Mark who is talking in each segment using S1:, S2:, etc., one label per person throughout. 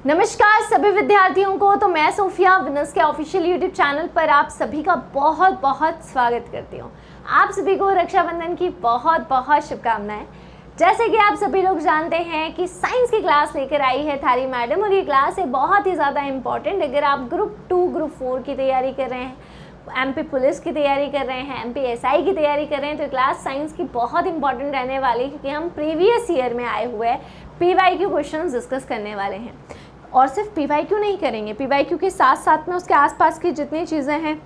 S1: नमस्कार सभी विद्यार्थियों को। तो मैं सोफिया विनस के ऑफिशियल यूट्यूब चैनल पर आप सभी का बहुत बहुत स्वागत करती हूँ। आप सभी को रक्षाबंधन की बहुत बहुत शुभकामनाएं। जैसे कि आप सभी लोग जानते हैं कि साइंस की क्लास लेकर आई है थारी मैडम, और ये क्लास है बहुत ही ज़्यादा इम्पॉर्टेंट। अगर आप ग्रुप 2 ग्रुप 4 की तैयारी कर रहे हैं, एमपी पुलिस की तैयारी कर रहे हैं, एमपी एसआई की तैयारी कर रहे हैं, तो क्लास साइंस की बहुत इंपॉर्टेंट रहने वाली है, क्योंकि हम प्रीवियस ईयर में आए हुए पीवाईक्यू क्वेश्चंस डिस्कस करने वाले हैं। और सिर्फ पीवाईक्यू नहीं करेंगे, पीवाईक्यू के साथ साथ में उसके आसपास की जितनी चीज़ें हैं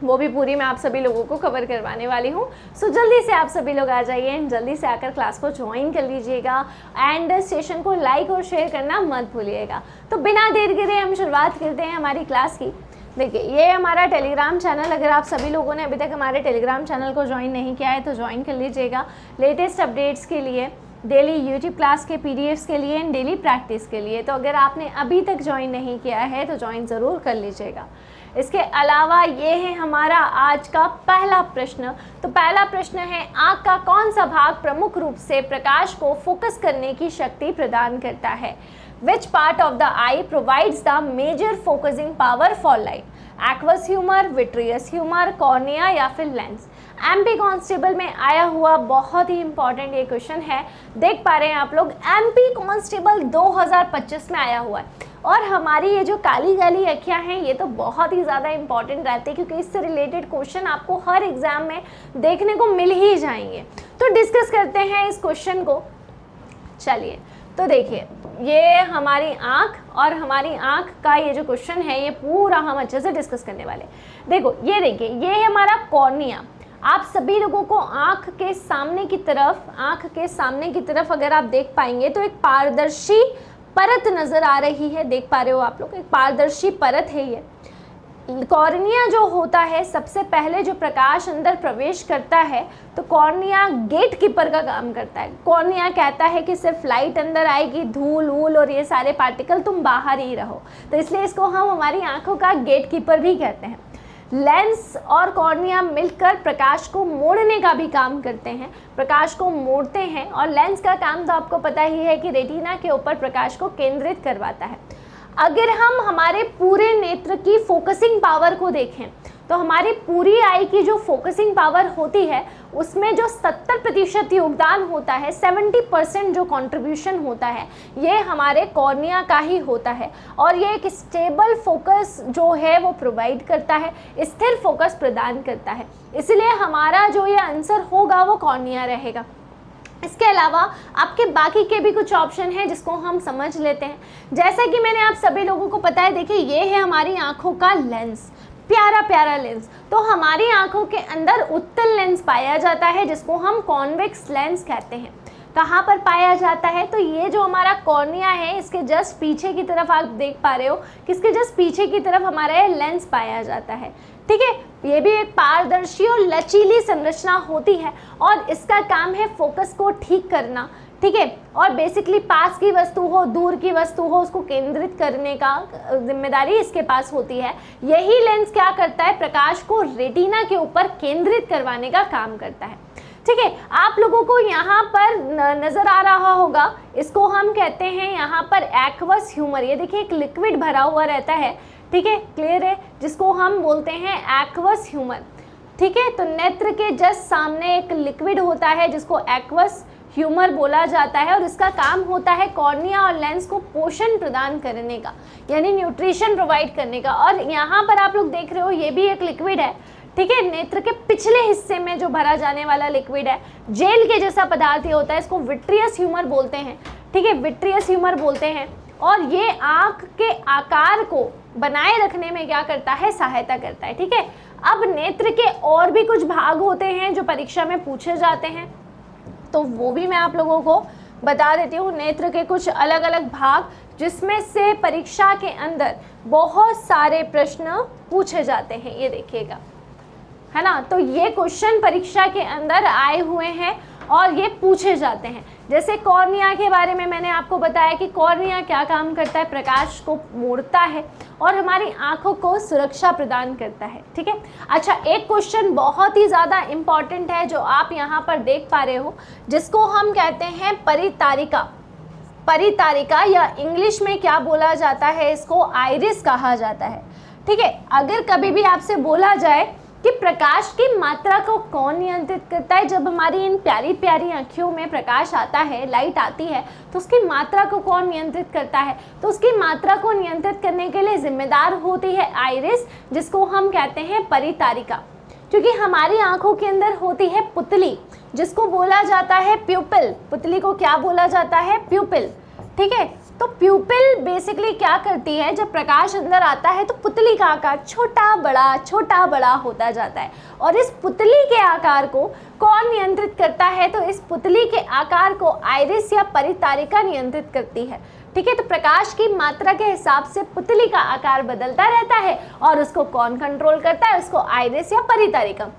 S1: वो भी पूरी मैं आप सभी लोगों को कवर करवाने वाली हूँ। सो जल्दी से आप सभी लोग आ जाइए एंड जल्दी से आकर क्लास को ज्वाइन कर लीजिएगा एंड सेशन को लाइक और शेयर करना मत भूलिएगा। तो बिना देर करे हम शुरुआत करते हैं हमारी क्लास की। देखिए, ये हमारा टेलीग्राम चैनल, अगर आप सभी लोगों ने अभी तक हमारे टेलीग्राम चैनल को ज्वाइन नहीं किया है तो ज्वाइन कर लीजिएगा। लेटेस्ट अपडेट्स के लिए, डेली यूट्यूब क्लास के पीडीएफ्स के लिए एंड डेली प्रैक्टिस के लिए। तो अगर आपने अभी तक ज्वाइन नहीं किया है तो ज्वाइन ज़रूर कर लीजिएगा। इसके अलावा ये है हमारा आज का पहला प्रश्न। तो पहला प्रश्न है, आँख का कौन सा भाग प्रमुख रूप से प्रकाश को फोकस करने की शक्ति प्रदान करता है? Which part of the eye provides the major focusing power for light? Aqueous humour, vitreous humour, cornea या फिर लेंस? एमपी कांस्टेबल में आया हुआ बहुत ही इंपॉर्टेंट ये क्वेश्चन है। देख पा रहे हैं आप लोग, एमपी कांस्टेबल 2025 में आया हुआ है। और हमारी ये जो काली काली अखियाँ हैं ये तो बहुत ही ज़्यादा इंपॉर्टेंट रहती है, क्योंकि इससे रिलेटेड क्वेश्चन आपको हर एग्जाम में देखने को मिल ही जाएंगे। तो डिस्कस करते हैं इस क्वेश्चन को। चलिए, तो देखिए, ये हमारी आँख और हमारी आँख का ये जो क्वेश्चन है ये पूरा हम अच्छे से डिस्कस करने वाले। देखो, ये देखिए, ये है हमारा कॉर्निया। आप सभी लोगों को आँख के सामने की तरफ अगर आप देख पाएंगे तो एक पारदर्शी परत नज़र आ रही है। देख पा रहे हो आप लोग, एक पारदर्शी परत है ये। कॉर्निया जो होता है, सबसे पहले जो प्रकाश अंदर प्रवेश करता है तो कॉर्निया गेट कीपर का काम करता है। कॉर्निया कहता है कि सिर्फ लाइट अंदर आएगी, धूल वूल और ये सारे पार्टिकल तुम बाहर ही रहो, तो इसलिए इसको हम हमारी आंखों का गेट कीपर भी कहते हैं। लेंस और कॉर्निया मिलकर प्रकाश को मोड़ने का भी काम करते हैं, प्रकाश को मोड़ते हैं। और लेंस का काम तो आपको पता ही है कि रेटिना के ऊपर प्रकाश को केंद्रित करवाता है। अगर हम हमारे पूरे नेत्र की फोकसिंग पावर को देखें तो हमारी पूरी आई की जो फोकसिंग पावर होती है उसमें जो 70% योगदान होता है, 70% जो कंट्रीब्यूशन होता है, ये हमारे कॉर्निया का ही होता है। और ये एक स्टेबल फोकस जो है वो प्रोवाइड करता है, स्थिर फोकस प्रदान करता है। इसलिए हमारा जो ये आंसर होगा वो कॉर्निया रहेगा। इसके अलावा आपके बाकी के भी कुछ ऑप्शन हैं जिसको हम समझ लेते हैं। जैसा कि मैंने आप सभी लोगों को पता है, देखिए, ये है हमारी आंखों का लेंस, प्यारा प्यारा लेंस। तो हमारी आंखों के अंदर उत्तल लेंस पाया जाता है जिसको हम कॉन्वेक्स लेंस कहते हैं। कहाँ पर पाया जाता है? तो ये जो हमारा कॉर्निया है इसके जस्ट पीछे की तरफ आप देख पा रहे हो कि इसके जस्ट पीछे की तरफ हमारा ये लेंस पाया जाता है। ठीक है, ये भी एक पारदर्शी और लचीली संरचना होती है और इसका काम है फोकस को ठीक करना। ठीक है, और बेसिकली पास की वस्तु हो, दूर की वस्तु हो, उसको केंद्रित करने का जिम्मेदारी इसके पास होती है। यही लेंस क्या करता है? प्रकाश को रेटिना के ऊपर केंद्रित करवाने का काम करता है। ठीक है, आप लोगों को यहाँ पर नजर आ रहा होगा, इसको हम कहते हैं यहाँ पर एक्वस ह्यूमर। ये देखिए, एक लिक्विड भरा हुआ रहता है। ठीक है, क्लियर है, जिसको हम बोलते हैं एक्वस ह्यूमर। ठीक है, तो नेत्र के जस्ट सामने एक लिक्विड होता है जिसको एक्वस ह्यूमर बोला जाता है, और इसका काम होता है कॉर्निया और लेंस को पोषण प्रदान करने का, यानी न्यूट्रिशन प्रोवाइड करने का। और यहाँ पर आप लोग देख रहे हो, ये भी एक लिक्विड है। ठीक है, नेत्र के पिछले हिस्से में जो भरा जाने वाला लिक्विड है, जेल के जैसा पदार्थ ये होता है, इसको विट्रियस ह्यूमर बोलते हैं। ठीक है, विट्रियस ह्यूमर बोलते हैं। और ये आँख के आकार को बनाए रखने में क्या करता है? सहायता करता है। ठीक है, अब नेत्र के और भी कुछ भाग होते हैं जो परीक्षा में पूछे जाते हैं, तो वो भी मैं आप लोगों को बता देती हूँ। नेत्र के कुछ अलग अलग भाग जिसमें से परीक्षा के अंदर बहुत सारे प्रश्न पूछे जाते हैं, ये देखिएगा, है ना। तो ये क्वेश्चन परीक्षा के अंदर आए हुए हैं और ये पूछे जाते हैं। जैसे कॉर्निया के बारे में मैंने आपको बताया कि कॉर्निया क्या काम करता है? प्रकाश को मोड़ता है और हमारी आंखों को सुरक्षा प्रदान करता है। ठीक है, अच्छा, एक क्वेश्चन बहुत ही ज़्यादा इम्पॉर्टेंट है जो आप यहाँ पर देख पा रहे हो, जिसको हम कहते हैं परितारिका। परितारिका, या इंग्लिश में क्या बोला जाता है, इसको आइरिस कहा जाता है। ठीक है, अगर कभी भी आपसे बोला जाए कि प्रकाश की मात्रा को कौन नियंत्रित करता है, जब हमारी इन प्यारी प्यारी आँखों में प्रकाश आता है, लाइट आती है, तो उसकी मात्रा को कौन नियंत्रित करता है, तो उसकी मात्रा को नियंत्रित करने के लिए जिम्मेदार होती है आइरिस, जिसको हम कहते हैं परितारिका। क्योंकि हमारी आंखों के अंदर होती है पुतली, जिसको बोला जाता है प्यूपिल। पुतली को क्या बोला जाता है, प्यूपिल। ठीक है, तो प्यूपिल बेसिकली क्या करती है, जब प्रकाश अंदर आता है तो पुतली का आकार छोटा बड़ा होता जाता है, और इस पुतली के आकार को कौन नियंत्रित करता है, तो इस पुतली के आकार को आइरिस या परितारिका नियंत्रित करती है। ठीक है, तो प्रकाश की मात्रा के हिसाब से पुतली का आकार बदलता रहता है, और उसको कौन कंट्रोल करता है, उसको आइरिस या परितारिका।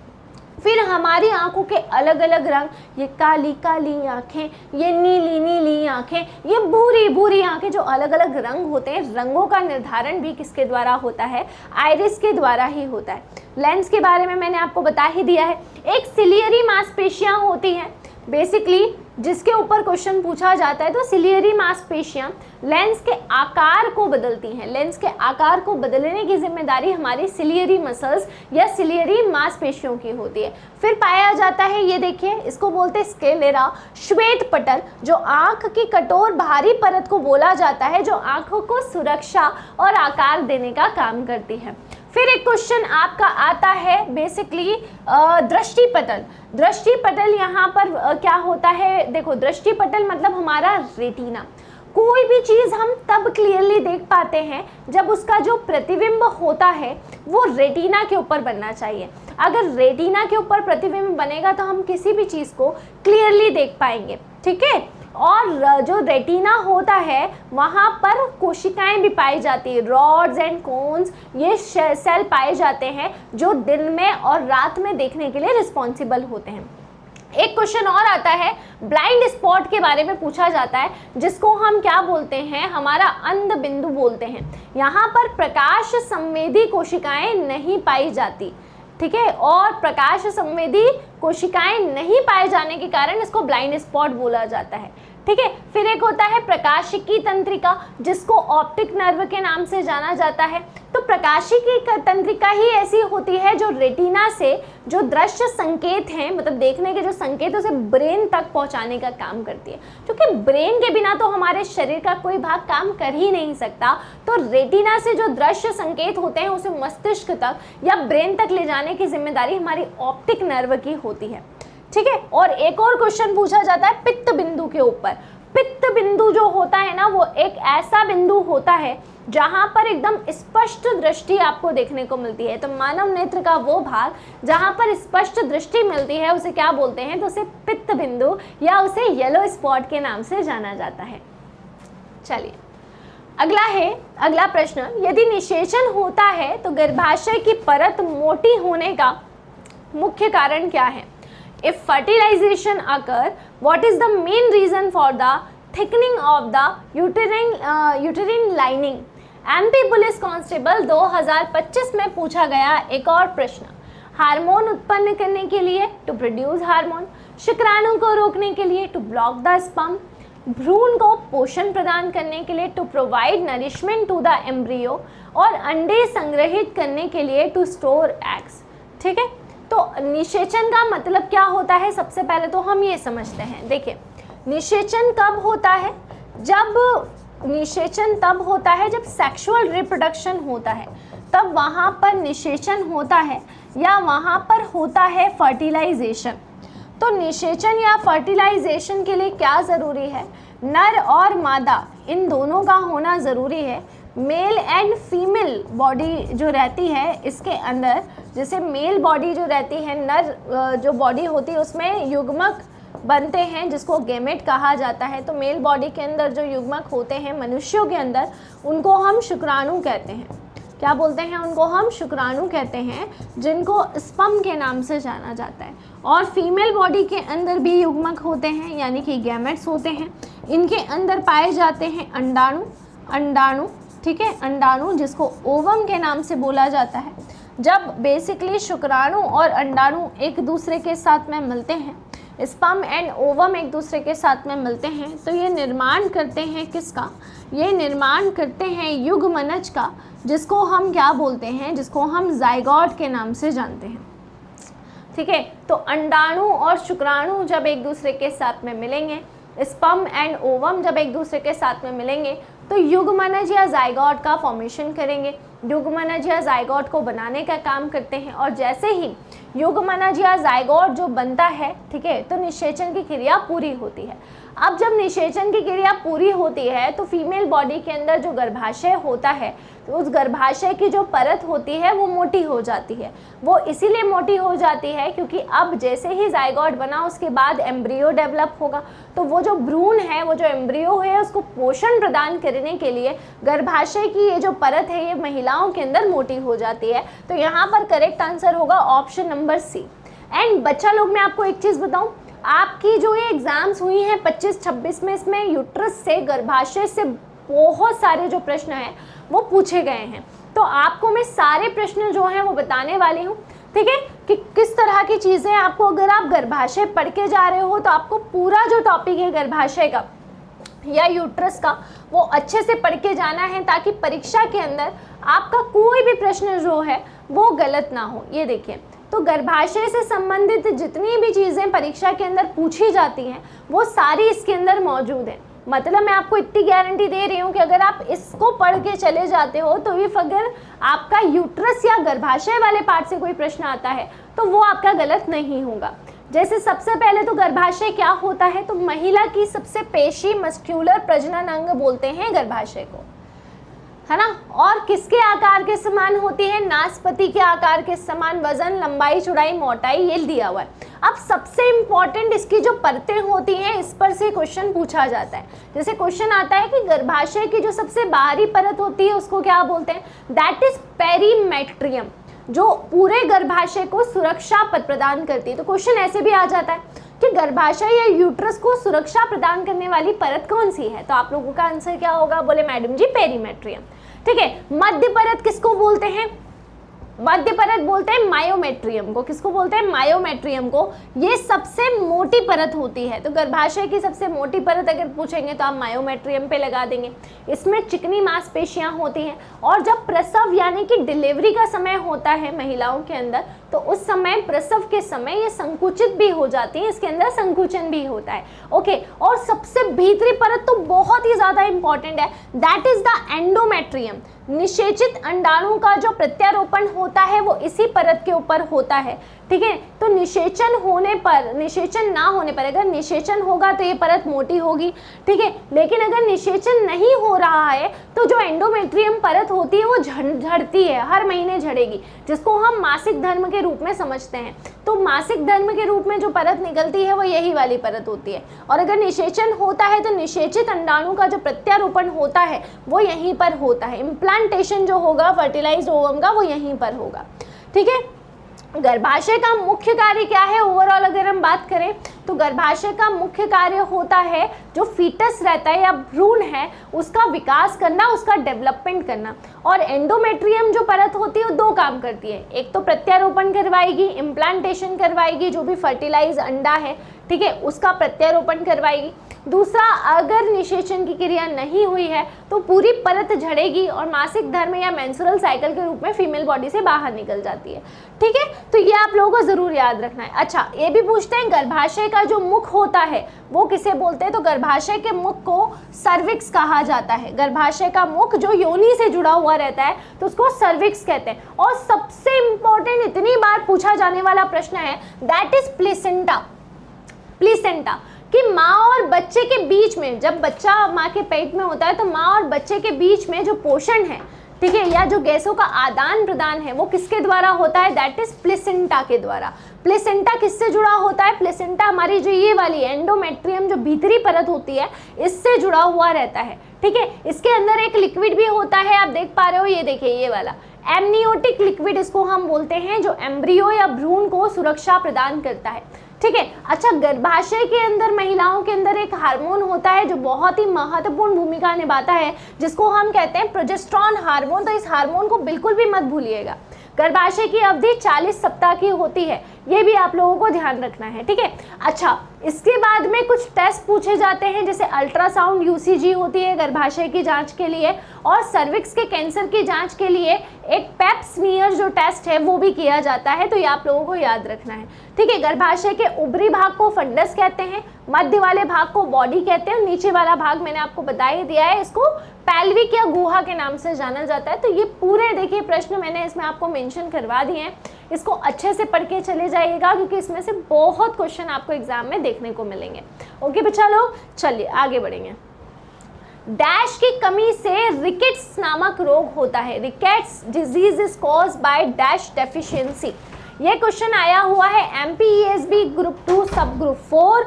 S1: फिर हमारी आंखों के अलग अलग रंग, ये काली काली आंखें, ये नीली नीली आंखें, ये भूरी भूरी आंखें, जो अलग अलग रंग होते हैं, रंगों का निर्धारण भी किसके द्वारा होता है, आइरिस के द्वारा ही होता है। लेंस के बारे में मैंने आपको बता ही दिया है। एक सिलियरी मांसपेशियां होती हैं बेसिकली, जिसके ऊपर क्वेश्चन पूछा जाता है, तो सिलियरी मांसपेशियां लेंस के आकार को बदलती हैं। लेंस के आकार को बदलने की जिम्मेदारी हमारी सिलियरी मसल्स या सिलियरी मांसपेशियों की होती है। फिर पाया जाता है, ये देखिए, इसको बोलते हैं स्क्लेरा, श्वेत पटल, जो आंख की कठोर बाहरी परत को बोला जाता है, जो आंखों को सुरक्षा और आकार देने का काम करती है। फिर एक क्वेश्चन आपका आता है बेसिकली दृष्टि पटल। दृष्टि पटल यहाँ पर क्या होता है, देखो, दृष्टि पटल मतलब हमारा रेटिना। कोई भी चीज़ हम तब क्लियरली देख पाते हैं जब उसका जो प्रतिबिंब होता है वो रेटिना के ऊपर बनना चाहिए। अगर रेटिना के ऊपर प्रतिबिंब बनेगा तो हम किसी भी चीज़ को क्लियरली देख पाएंगे। ठीक है, और जो रेटिना होता है वहाँ पर कोशिकाएं भी पाई जाती है, रॉड्स एंड कोन्स, ये सेल पाए जाते हैं जो दिन में और रात में देखने के लिए रिस्पॉन्सिबल होते हैं। एक क्वेश्चन और आता है, ब्लाइंड स्पॉट के बारे में पूछा जाता है, जिसको हम क्या बोलते हैं, हमारा अंध बिंदु बोलते हैं। यहाँ पर प्रकाश संवेदी कोशिकाएं नहीं पाई जाती। ठीक है, और प्रकाश संवेदी कोशिकाएं नहीं पाए जाने के कारण इसको ब्लाइंड स्पॉट बोला जाता है। ठीक है, फिर एक होता है प्रकाशिकी तंत्रिका, जिसको ऑप्टिक नर्व के नाम से जाना जाता है। तो प्रकाशिकी तंत्रिका ही ऐसी होती है जो रेटिना से जो दृश्य संकेत हैं, मतलब देखने के जो संकेत, उसे ब्रेन तक पहुंचाने का काम करती है। क्योंकि ब्रेन के बिना तो हमारे शरीर का कोई भाग काम कर ही नहीं सकता, तो रेटिना से जो दृश्य संकेत होते हैं उसे मस्तिष्क तक या ब्रेन तक ले जाने की जिम्मेदारी हमारी ऑप्टिक नर्व की होती है। ठीक है, और एक और क्वेश्चन पूछा जाता है पित्त बिंदु के ऊपर। पित्त बिंदु जो होता है ना, वो एक ऐसा बिंदु होता है जहां पर एकदम स्पष्ट दृष्टि आपको देखने को मिलती है। तो मानव नेत्र का वो भाग जहां पर स्पष्ट दृष्टि मिलती है उसे क्या बोलते हैं, तो उसे पित्त बिंदु या उसे येलो स्पॉट के नाम से जाना जाता है। चलिए अगला प्रश्न, यदि निषेचन होता है तो गर्भाशय की परत मोटी होने का मुख्य कारण क्या है? If fertilization occur, what is the main reason for the thickening of the uterine lining? MP police constable 2025 में पूछा गया एक और प्रश्न। हार्मोन उत्पन्न करने के लिए, टू प्रोड्यूस हार्मोन, शुक्राणु को रोकने के लिए, टू ब्लॉक द स्पर्म, भ्रूण को पोषण प्रदान करने के लिए, to provide nourishment to the embryo, और अंडे संग्रहित करने के लिए, टू स्टोर एग्स। ठीक है, तो निषेचन का मतलब क्या होता है, सबसे पहले तो हम ये समझते हैं। देखिए, निषेचन कब होता है? निषेचन तब होता है जब सेक्सुअल रिप्रोडक्शन होता है, तब वहाँ पर निषेचन होता है, या वहाँ पर होता है फर्टिलाइजेशन। तो निषेचन या फर्टिलाइजेशन के लिए क्या ज़रूरी है? नर और मादा इन दोनों का होना ज़रूरी है। मेल एंड फीमेल बॉडी जो रहती है इसके अंदर, जैसे मेल बॉडी जो रहती है, नर जो बॉडी होती है उसमें युग्मक बनते हैं जिसको गैमेट कहा जाता है। तो मेल बॉडी के अंदर जो युग्मक होते हैं मनुष्यों के अंदर, उनको हम शुक्राणु कहते हैं। क्या बोलते हैं? उनको हम शुक्राणु कहते हैं, जिनको स्पर्म के नाम से जाना जाता है। और फीमेल बॉडी के अंदर भी युग्मक होते हैं, यानी कि गैमेट्स होते हैं। इनके अंदर पाए जाते हैं अंडाणु, ठीक है, अंडाणु, जिसको ओवम के नाम से बोला जाता है। जब बेसिकली शुक्राणु और अंडाणु एक दूसरे के साथ में मिलते हैं स्पर्म एंड ओवम एक दूसरे के साथ में मिलते हैं तो ये निर्माण करते हैं किसका, ये निर्माण करते हैं युग्मनज का, जिसको हम क्या बोलते हैं, जिसको हम जाइगोट के नाम से जानते हैं। ठीक है, तो अंडाणु और शुक्राणु जब एक दूसरे के साथ में मिलेंगे, स्पर्म एंड ओवम जब एक दूसरे के साथ में मिलेंगे तो युग्मनज या जाइगोट का फॉर्मेशन करेंगे। युग्मनज या जाइगोट को बनाने का काम करते हैं और जैसे ही युग्मनज या जाइगोट जो बनता है, ठीक है, तो निषेचन की क्रिया पूरी होती है। अब जब निषेचन की क्रिया पूरी होती है तो फीमेल बॉडी के अंदर जो गर्भाशय होता है, तो उस गर्भाशय की जो परत होती है वो मोटी हो जाती है। वो इसीलिए मोटी हो जाती है क्योंकि अब जैसे ही जाइगोट बना उसके बाद एम्ब्रियो डेवलप होगा, तो वो जो भ्रूण है, वो जो एम्ब्रियो है, उसको पोषण प्रदान करने के लिए गर्भाशय की ये जो परत है ये महिलाओं के अंदर मोटी हो जाती है। तो यहाँ पर करेक्ट आंसर होगा ऑप्शन नंबर सी। एंड बच्चा लोग, मैं आपको एक चीज़ बताऊँ, आपकी जो ये एग्जाम्स हुई हैं 25-26 में, इसमें यूट्रस से, गर्भाशय से बहुत सारे जो प्रश्न हैं वो पूछे गए हैं। तो आपको मैं सारे प्रश्न जो हैं वो बताने वाली हूँ, ठीक है, कि किस तरह की चीज़ें आपको, अगर आप गर्भाशय पढ़ के जा रहे हो तो आपको पूरा जो टॉपिक है गर्भाशय का या यूट्रस का वो अच्छे से पढ़ के जाना है, ताकि परीक्षा के अंदर आपका कोई भी प्रश्न जो है वो गलत ना हो। ये देखिए, तो गर्भाशय से संबंधित जितनी भी चीज़ें परीक्षा के अंदर पूछी जाती हैं वो सारी इसके अंदर मौजूद हैं। मतलब मैं आपको इतनी गारंटी दे रही हूँ कि अगर आप इसको पढ़ के चले जाते हो तो इफ अगर आपका यूट्रस या गर्भाशय वाले पार्ट से कोई प्रश्न आता है तो वो आपका गलत नहीं होगा। जैसे सबसे पहले तो गर्भाशय क्या होता है, तो महिला की सबसे पेशी मस्क्यूलर प्रजनन अंग बोलते हैं गर्भाशय को, है ना। और किसके आकार के समान होती है, नाशपाती के आकार के समान, वजन, लंबाई, चौड़ाई, मोटाई ये दिया हुआ है। अब सबसे इम्पॉर्टेंट इसकी जो परतें होती हैं इस पर से क्वेश्चन पूछा जाता है। जैसे क्वेश्चन आता है कि गर्भाशय की जो सबसे बाहरी परत होती है उसको क्या बोलते हैं, दैट इज पेरीमेट्रियम, जो पूरे गर्भाशय को सुरक्षा प्रदान करती है। तो क्वेश्चन ऐसे भी आ जाता है कि गर्भाशय या यूट्रस को सुरक्षा प्रदान करने वाली परत कौन सी है, तो आप लोगों का आंसर क्या होगा, बोले मैडम जी पेरीमेट्रियम। ठीक है, मध्य परत किसको बोलते हैं, मध्य परत बोलते हैं मायोमेट्रियम को। किसको बोलते हैं, मायोमेट्रियम को। ये सबसे मोटी परत होती है, तो गर्भाशय की सबसे मोटी परत अगर पूछेंगे तो आप मायोमेट्रियम पे लगा देंगे। इसमें चिकनी मांसपेशियां होती हैं और जब प्रसव यानी कि डिलीवरी का समय होता है महिलाओं के अंदर, तो उस समय प्रसव के समय ये संकुचित भी हो जाती है, इसके अंदर संकुचन भी होता है। ओके, और सबसे भीतरी परत तो बहुत ही ज्यादा इंपॉर्टेंट है, दैट इज द एंडोमेट्रियम। निषेचित अंडाणु का जो प्रत्यारोपण होता है वो इसी परत के ऊपर होता है। ठीक है, तो निषेचन होने पर, निषेचन ना होने पर, अगर निषेचन होगा तो ये परत मोटी होगी, ठीक है, लेकिन अगर निषेचन नहीं हो रहा है तो जो एंडोमेट्रियम परत होती है वो झड़ती है, हर महीने झड़ेगी, जिसको हम मासिक धर्म के रूप में समझते हैं। तो मासिक धर्म के रूप में जो परत निकलती है वो यही वाली परत होती है। और अगर निषेचन होता है तो निषेचित अंडाणु का जो प्रत्यारोपण होता है वो यहीं पर होता है। इम्प्लांटेशन जो होगा फर्टिलाइज्ड ओवम का वो यहीं पर होगा। ठीक है, गर्भाशय का मुख्य कार्य क्या है, ओवरऑल अगर हम बात करें तो गर्भाशय का मुख्य कार्य होता है जो फीटस रहता है या भ्रूण है उसका विकास करना, उसका डेवलपमेंट करना। और एंडोमेट्रियम जो परत होती है वो दो काम करती है, एक तो प्रत्यारोपण करवाएगी, इम्प्लांटेशन करवाएगी, जो भी फर्टिलाइज अंडा है, ठीक है, उसका प्रत्यारोपण करवाएगी। दूसरा, अगर निषेचन की क्रिया नहीं हुई है तो पूरी परत झड़ेगी और मासिक धर्म या मेंस्ट्रुअल साइकिल के रूप में फीमेल बॉडी से बाहर निकल जाती है। ठीक है, तो ये आप लोगों को जरूर याद रखना है। अच्छा, ये भी पूछते हैं गर्भाशय का जो मुख होता है वो किसे बोलते हैं, तो गर्भाशय के मुख को सर्विक्स कहा जाता है। गर्भाशय का मुख जो योनि से जुड़ा हुआ रहता है तो उसको सर्विक्स कहते हैं। और सबसे इंपॉर्टेंट, इतनी बार पूछा जाने वाला प्रश्न है, दैट इज प्लेसेंटा। प्लेसेंटा कि माँ और बच्चे के बीच में, जब बच्चा माँ के पेट में होता है तो माँ और बच्चे के बीच में जो पोषण है, ठीक है, या जो गैसों का आदान प्रदान है वो किसके द्वारा होता है, दैट इज प्लेसेंटा के द्वारा। प्लेसेंटा किससे जुड़ा होता है, प्लेसेंटा हमारी जो ये वाली एंडोमेट्रियम जो भीतरी परत होती है इससे जुड़ा हुआ रहता है। ठीक है, इसके अंदर एक लिक्विड भी होता है, आप देख पा रहे हो, ये देखिए ये वाला एमनियोटिक लिक्विड इसको हम बोलते हैं, जो एम्ब्रियो या भ्रूण को सुरक्षा प्रदान करता है। ठीक है, अच्छा, गर्भाशय के अंदर महिलाओं के अंदर एक हार्मोन होता है जो बहुत ही महत्वपूर्ण भूमिका निभाता है, जिसको हम कहते हैं प्रोजेस्टेरॉन हार्मोन। तो इस हार्मोन को बिल्कुल भी मत भूलिएगा। गर्भाशय की अवधि 40 सप्ताह की होती है, ये भी आप लोगों को ध्यान रखना है, ठीक है। अच्छा, इसके बाद में कुछ टेस्ट पूछे जाते हैं, जैसे अल्ट्रासाउंड यूसीजी होती है गर्भाशय की जांच के लिए, और सर्विक्स के कैंसर की जांच के लिए एक पेप स्मीयर जो टेस्ट है वो भी किया जाता है, तो ये आप लोगों को याद रखना है, ठीक है। गर्भाशय के ऊपरी भाग को फंडस कहते हैं, मध्य वाले भाग को बॉडी कहते हैं, नीचे वाला भाग मैंने आपको बता ही दिया है, इसको पैल्विक या गुहा के नाम से जाना जाता है। तो ये पूरे देखिए प्रश्न मैंने इसमें आपको मेंशन करवा दिए हैं, इसको अच्छे से पढ़ के चले जाइएगा, क्योंकि इसमें से बहुत क्वेश्चन आपको एग्जाम में देखने को मिलेंगे। ओके बच्चा लोग, चलिए आगे बढ़ेंगे। डैश की कमी से रिकेट्स नामक रोग होता है। Rickets disease is caused by dash deficiency. ये क्वेश्चन आया हुआ है एमपीईएसबी ग्रुप 2 सब ग्रुप 4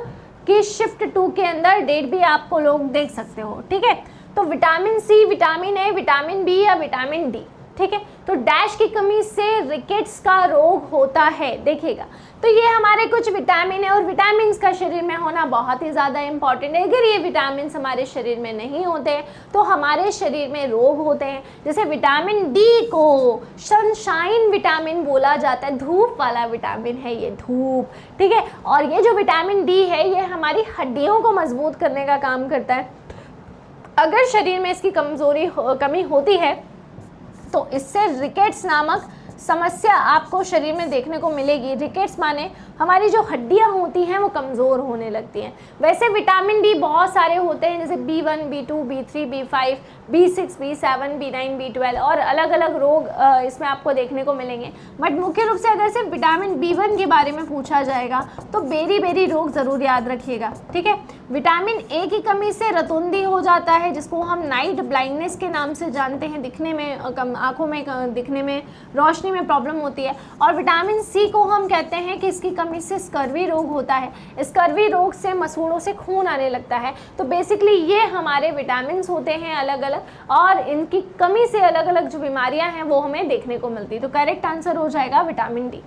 S1: की शिफ्ट 2 के अंदर, डेट भी आपको लोग देख सकते हो, ठीक है। तो vitamin C, vitamin A, vitamin B या विटामिन डी, ठीक है। तो डैश की कमी से रिकेट्स का रोग होता है, देखिएगा। तो ये हमारे कुछ विटामिन है, और विटामिन का शरीर में होना बहुत ही ज़्यादा इंपॉर्टेंट है। अगर ये विटामिन हमारे शरीर में नहीं होते तो हमारे शरीर में रोग होते हैं। जैसे विटामिन डी को सनशाइन विटामिन बोला जाता है, धूप वाला विटामिन है ये, धूप, ठीक है। और ये जो विटामिन डी है ये हमारी हड्डियों को मजबूत करने का काम करता है। अगर शरीर में इसकी कमी होती है तो इससे रिकेट्स नामक समस्या आपको शरीर में देखने को मिलेगी। रिकेट्स माने हमारी जो हड्डियां होती हैं वो कमज़ोर होने लगती हैं। वैसे विटामिन डी बहुत सारे होते हैं, जैसे B1, B2, B3, B5, B6, B7, B9, B12 और अलग अलग रोग इसमें आपको देखने को मिलेंगे। बट मुख्य रूप से अगर सिर्फ विटामिन B1 के बारे में पूछा जाएगा तो बेरी बेरी रोग ज़रूर याद रखिएगा, ठीक है। विटामिन ए की कमी से रतुंधी हो जाता है, जिसको हम नाइट ब्लाइंडनेस के नाम से जानते हैं, दिखने में आँखों में दिखने में रोशनी में प्रॉब्लम होती है। और विटामिन सी को हम कहते हैं कि इसकी कमी से स्कर्वी रोग होता है। स्कर्वी रोग से मसूड़ों से खून आने लगता है। तो बेसिकली ये हमारे विटामिन होते हैं अलग अलग, और इनकी कमी से अलग अलग जो बीमारियां हैं वो हमें देखने को मिलती है। तो करेक्ट आंसर हो जाएगा विटामिन डी।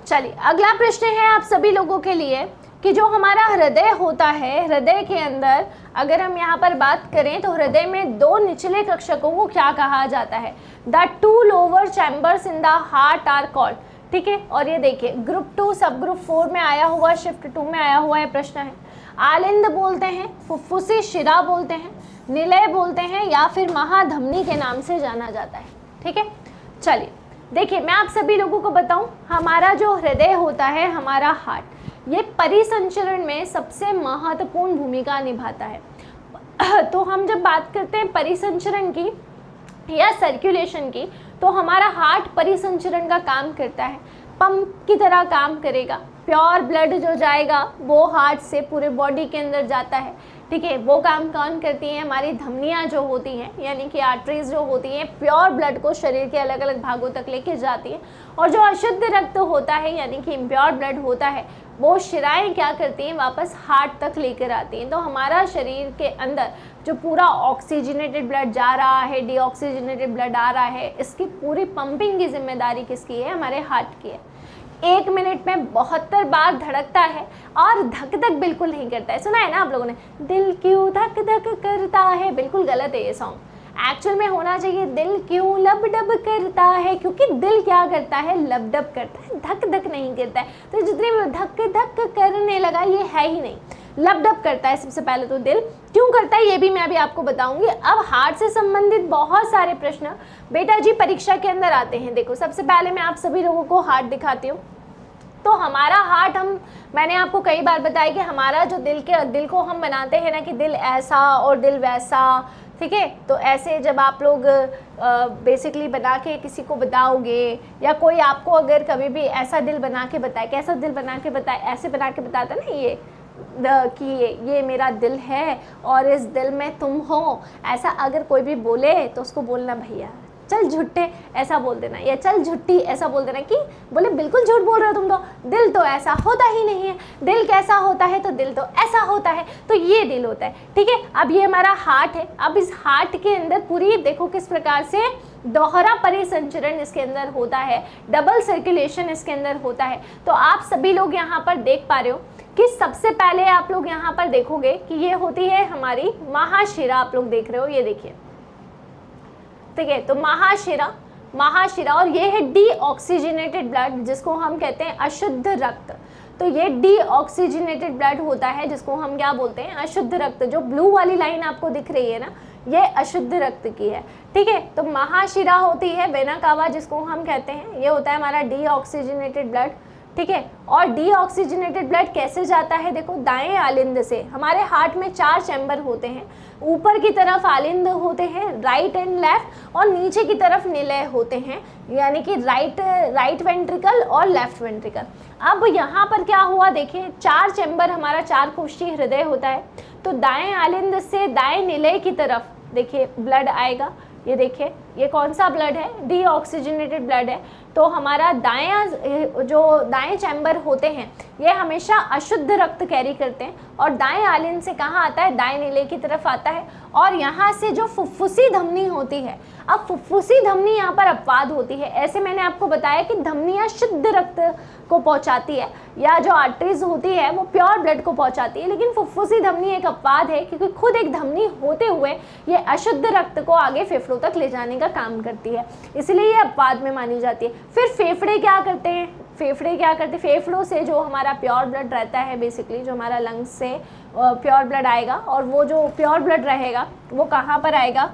S1: चलिए अगला प्रश्न है आप सभी लोगों के लिए कि जो हमारा हृदय होता है, हृदय के अंदर अगर हम यहाँ पर बात करें तो हृदय में दो निचले कक्षकों को क्या कहा जाता है? The two lower chambers in the heart are called, ठीक है। और ये देखिए ग्रुप 2 सब ग्रुप 4 में आया हुआ, शिफ्ट 2 में आया हुआ है प्रश्न है। आलिंद बोलते हैं, फुफ्फुसी शिरा बोलते हैं, निलय बोलते हैं, या फिर महाधमनी के नाम से जाना जाता है, ठीक है। चलिए देखिए मैं आप सभी लोगों को बताऊं, हमारा जो हृदय होता है, हमारा हार्ट, ये परिसंचरण में सबसे महत्वपूर्ण भूमिका निभाता है। तो हम जब बात करते हैं परिसंचरण की या सर्कुलेशन की, तो हमारा हार्ट परिसंचरण का काम करता है, पंप की तरह काम करेगा। प्योर ब्लड जो जाएगा वो हार्ट से पूरे बॉडी के अंदर जाता है, ठीक है। वो काम कौन करती हैं? हमारी धमनियाँ जो होती हैं, यानी कि आर्टरीज जो होती हैं, प्योर ब्लड को शरीर के अलग अलग भागों तक लेके जाती हैं। और जो अशुद्ध रक्त होता है, यानी कि इम्प्योर ब्लड होता है, वो शिराएं क्या करती हैं? वापस हार्ट तक लेकर आती हैं। तो हमारा शरीर के अंदर जो पूरा ऑक्सीजनेटेड ब्लड जा रहा है, डीऑक्सीजनेटेड ब्लड आ रहा है, इसकी पूरी पंपिंग की जिम्मेदारी किसकी है? हमारे हार्ट की है। 1 मिनट में 72 बार धड़कता है और धक धक बिल्कुल नहीं करता है। सुना है ना आप लोगों ने, दिल क्यों धक धक करता है? बिल्कुल गलत है ये सॉन्ग। एक्चुअल में होना चाहिए दिल क्यों लब डब करता है, क्योंकि दिल क्या करता है? लब डब करता है, धक धक नहीं करता है। तो जितने भी धक धक करने लगा ये है ही नहीं, लब डब करता है। सबसे पहले तो दिल क्यों करता है ये भी मैं अभी आपको बताऊंगी। अब हार्ट से संबंधित बहुत सारे प्रश्न बेटा जी परीक्षा के अंदर आते हैं। देखो सबसे पहले मैं आप सभी लोगों को हार्ट दिखाती हूँ। तो हमारा हार्ट, मैंने आपको कई बार बताया कि हमारा जो दिल को हम बनाते हैं ना कि दिल ऐसा और दिल वैसा, ठीक है। तो ऐसे जब आप लोग बेसिकली बना के किसी को बताओगे, या कोई आपको अगर कभी भी ऐसा दिल बना के बताए, कैसा दिल बना के बताए, ऐसे बना के बताता ना ये कि ये मेरा दिल है और इस दिल में तुम हो, ऐसा अगर कोई भी बोले तो उसको बोलना भैया चल झुट्टे ऐसा बोल देना, या चल झुट्टी ऐसा बोल देना कि बोले बिल्कुल झूठ बोल रहे हो तुम तो, दिल तो ऐसा होता ही नहीं है। दिल कैसा होता है? तो दिल तो ऐसा होता है। तो ये दिल होता है, ठीक है। अब ये हमारा हार्ट है। अब इस हार्ट के अंदर पूरी देखो किस प्रकार से दोहरा परिसंचरण इसके अंदर होता है, डबल सर्कुलेशन इसके अंदर होता है। तो आप सभी लोग यहाँ पर देख पा रहे हो कि सबसे पहले आप लोग यहाँ पर देखोगे कि ये होती है हमारी महाशिरा। आप लोग देख रहे हो, ये देखिए, ठीक है। तो महाशिरा, महाशिरा, और ये है डीऑक्सीजनेटेड ब्लड जिसको हम कहते हैं अशुद्ध रक्त। तो ये डीऑक्सीजनेटेड ब्लड होता है जिसको हम क्या बोलते हैं, अशुद्ध रक्त। जो ब्लू वाली लाइन आपको दिख रही है ना, ये अशुद्ध रक्त की है, ठीक है। तो महाशिरा होती है वेना कावा जिसको हम कहते हैं, ये होता है हमारा डीऑक्सीजनेटेड ब्लड, ठीक है। और डीऑक्सीजनेटेड ब्लड कैसे जाता है, देखो दाएं आलिंद से। हमारे हार्ट में 4 चैम्बर होते हैं, ऊपर की तरफ आलिंद होते हैं, राइट एंड लेफ्ट, और नीचे की तरफ निलय होते हैं, यानी कि राइट वेंट्रिकल और लेफ्ट वेंट्रिकल। अब यहाँ पर क्या हुआ, देखिए 4 चैम्बर, हमारा 4 कोष्ठी हृदय होता है। तो दाएं आलिंद से दाएं निलय की तरफ देखिए ब्लड आएगा, ये देखिए ये कौन सा ब्लड है, डीऑक्सीजनेटेड ब्लड है। तो हमारा दाएं चैम्बर होते हैं ये हमेशा अशुद्ध रक्त कैरी करते हैं, और दाएं आलिंद से कहाँ आता है, दाएं नीले की तरफ आता है। और यहाँ से जो फुफ्फुसी धमनी होती है, अब फुफ्फुसी धमनी यहाँ पर अपवाद होती है। ऐसे मैंने आपको बताया कि धमनियाँ शुद्ध रक्त को पहुँचाती है, या जो आर्टरीज होती है वो प्योर ब्लड को पहुँचाती है, लेकिन फुफ्फुसी धमनी एक अपवाद है, क्योंकि खुद एक धमनी होते हुए ये अशुद्ध रक्त को आगे फेफड़ों तक ले जाने का काम करती है, इसलिए ये अपवाद में मानी जाती है। फिर फेफड़े क्या करते हैं, फेफड़ों से जो हमारा प्योर ब्लड रहता है, बेसिकली जो हमारा लंग्स से प्योर ब्लड आएगा, और वो जो प्योर ब्लड रहेगा वो कहाँ पर आएगा,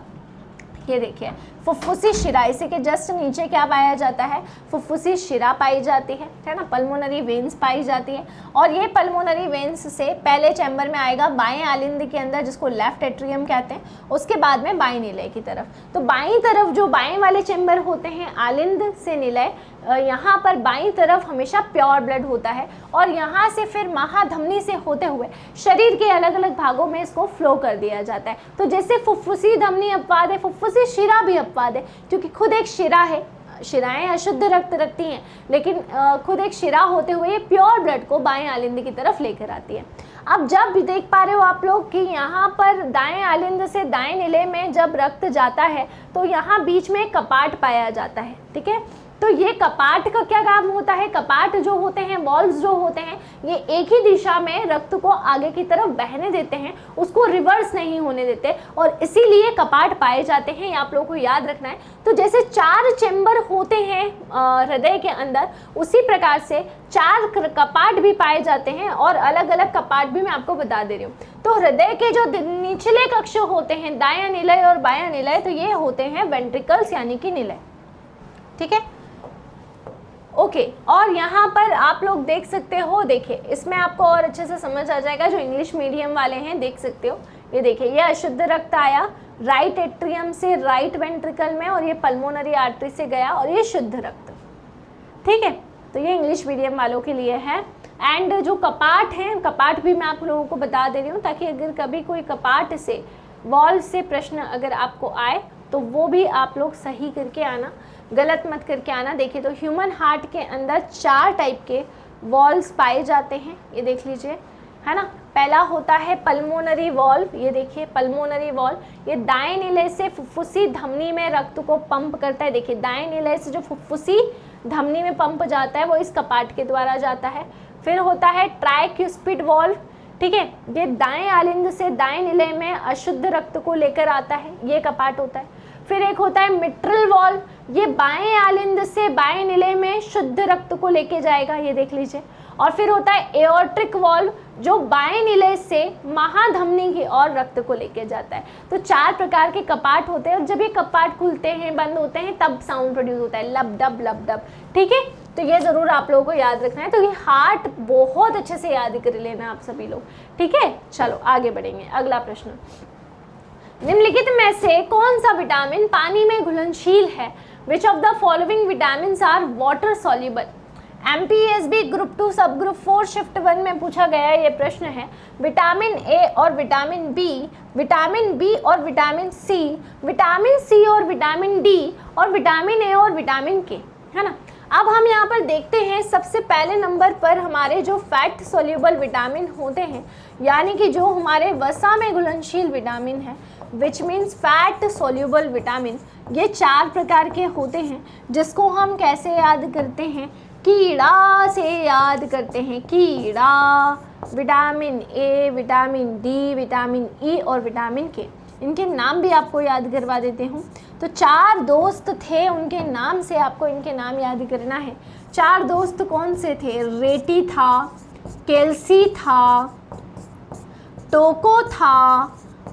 S1: ये देखिए फुफ्फुसी शिरा, इसी के जस्ट नीचे क्या पाया जाता है, फुफ्फुसी शिरा पाई जाती है ना, पल्मोनरी वेन्स पाई जाती है। और ये पल्मोनरी वेन्स से पहले चैम्बर में आएगा बाएं आलिंद के अंदर, जिसको लेफ्ट एट्रियम कहते हैं, उसके बाद में बाएं निलय की तरफ। तो बाईं तरफ जो बाएं वाले चैम्बर होते हैं आलिंद से निलय, यहाँ पर बाईं तरफ हमेशा प्योर ब्लड होता है, और यहाँ से फिर महाधमनी से होते हुए शरीर के अलग अलग भागों में इसको फ्लो कर दिया जाता है। तो जैसे फुफ्फुसी धमनी अपवाद है, फुफ्फुसी शिरा भी अपवाद है, क्योंकि खुद एक शिरा है, शिराएं अशुद्ध रक्त रखती हैं, लेकिन खुद एक शिरा होते हुए ये प्योर ब्लड को बाएं आलिंद की तरफ लेकर आती है। अब जब भी देख पा रहे हो आप लोग कि यहाँ पर दाएं आलिंद से दाएं निलय में जब रक्त जाता है तो यहाँ बीच में एक कपाट पाया जाता है, ठीक है। तो ये कपाट का क्या काम होता है, कपाट जो होते हैं, वॉल्व्स जो होते हैं, ये एक ही दिशा में रक्त को आगे की तरफ बहने देते हैं, उसको रिवर्स नहीं होने देते, और इसीलिए कपाट पाए जाते हैं, ये आप लोगों को याद रखना है। तो जैसे 4 चैम्बर होते हैं हृदय के अंदर, उसी प्रकार से 4 कपाट भी पाए जाते हैं, और अलग अलग कपाट भी मैं आपको बता दे रही हूँ। तो हृदय के जो निचले कक्ष होते हैं, दायां निलय और बायां निलय, तो ये होते हैं वेंट्रिकल्स यानी कि निलय, ठीक है, ओके। और यहाँ पर आप लोग देख सकते हो, देखिए इसमें आपको और अच्छे से समझ आ जाएगा, जो इंग्लिश मीडियम वाले हैं देख सकते हो, ये देखिए ये अशुद्ध रक्त आया राइट एट्रियम से राइट वेंट्रिकल में, और ये पल्मोनरी आर्टरी से गया, और ये शुद्ध रक्त, ठीक है। तो ये इंग्लिश मीडियम वालों के लिए है। एंड जो कपाट हैं, कपाट भी मैं आप लोगों को बता दे रही हूँ, ताकि अगर कभी कोई कपाट से, वॉल्व से प्रश्न अगर आपको आए तो वो भी आप लोग सही करके आना, गलत मत करके आना। देखिए तो ह्यूमन हार्ट के अंदर 4 टाइप के वॉल्व्स पाए जाते हैं, ये देख लीजिए, है ना। पहला होता है पल्मोनरी वॉल्व, ये देखिए पल्मोनरी वॉल्व, ये दाएं निलय से फुफ्फुसी धमनी में रक्त को पंप करता है। देखिए दाएं निलय से जो फुफ्फुसी धमनी में पंप जाता है वो इस कपाट के द्वारा जाता है। फिर होता है ट्राइक्यूस्पिड वॉल्व, ठीक है, ये दाएं आलिंद से दाएं निलय में अशुद्ध रक्त को लेकर आता है, ये कपाट होता है। फिर एक होता है मिट्रल वॉल्व, ये बाएं आलिंद से बाएं निलय में शुद्ध रक्त को लेके जाएगा, ये देख लीजिए। और फिर होता है एओर्टिक वॉल्व, जो बाएं निलय से महाधमनी की ओर रक्त को लेके जाता है। तो 4 प्रकार के कपाट होते हैं, और जब ये कपाट खुलते हैं, बंद होते हैं, तब साउंड प्रोड्यूस होता है, लब डब लब डब, ठीक है। तो ये ज़रूर आप लोगों को याद रखना है। तो ये हार्ट बहुत अच्छे से याद कर लेना आप सभी लोग, ठीक है। चलो आगे बढ़ेंगे, अगला प्रश्न, निम्नलिखित में से कौन सा विटामिन पानी में घुलनशील है? Which of the following vitamin are water soluble? MPSB group 2 sub group 4 shift 1 में पूछा गया ये प्रश्न है। विटामिन ए और विटामिन बी, विटामिन बी और विटामिन सी, विटामिन सी और विटामिन डी, और विटामिन ए और विटामिन के, है ना। अब हम यहाँ पर देखते हैं, सबसे पहले नंबर पर हमारे जो फैट सोल्यूबल विटामिन होते हैं, यानी कि जो हमारे वसा में घुलनशील विटामिन है, which means fat soluble vitamin, ये 4 प्रकार के होते हैं, जिसको हम कैसे याद करते हैं, कीड़ा से याद करते हैं। कीड़ा, vitamin A, vitamin D, vitamin E और विटामिन के, इनके नाम भी आपको याद करवा देती हूँ। तो 4 दोस्त थे, उनके नाम से आपको इनके नाम याद करना है। 4 दोस्त कौन से थे? रेटी था, केल्सी था, टोको था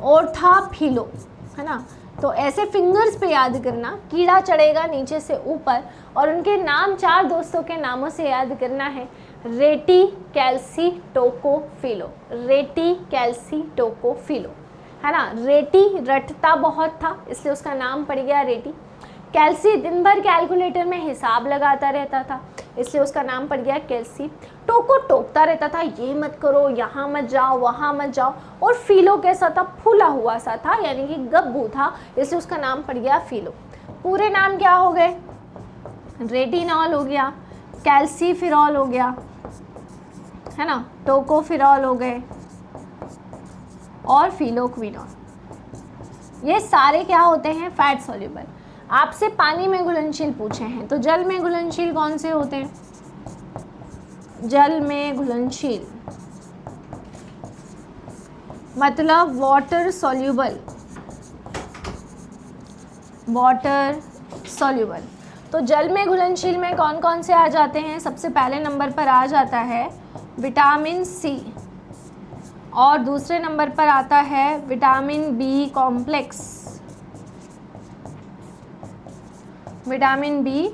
S1: और था फिलो, है ना। तो ऐसे फिंगर्स पे याद करना, कीड़ा चढ़ेगा नीचे से ऊपर, और उनके नाम 4 दोस्तों के नामों से याद करना है। रेटी, कैल्सी, टोको, फिलो। रेटी, कैल्सी, टोको, फिलो, है ना। रेटी रटता बहुत था, इसलिए उसका नाम पड़ गया रेटी। कैल्सी दिन भर कैलकुलेटर में हिसाब लगाता रहता था, इसलिए उसका नाम पड़ गया कैल्सी। टोको टोकता रहता था, ये मत करो, यहाँ मत जाओ, वहाँ मत जाओ। और फिलो कैसा था? फूला हुआ सा था, यानी कि गब्बू था, इसलिए उसका नाम पड़ गया फिलो। पूरे नाम क्या हो गए? रेटिनॉल हो गया, कैल्सीफिरॉल हो गया, है ना, टोकोफिरॉल हो गए और फिलोक्विनॉल। ये सारे क्या होते हैं? Fat soluble. आपसे पानी में घुलनशील पूछे हैं, तो जल में घुलनशील कौन से होते हैं? जल में घुलनशील मतलब वाटर सॉल्युबल, वाटर सॉल्युबल। तो जल में घुलनशील में कौन कौन से आ जाते हैं? सबसे पहले नंबर पर आ जाता है विटामिन सी, और दूसरे नंबर पर आता है vitamin B complex, vitamin B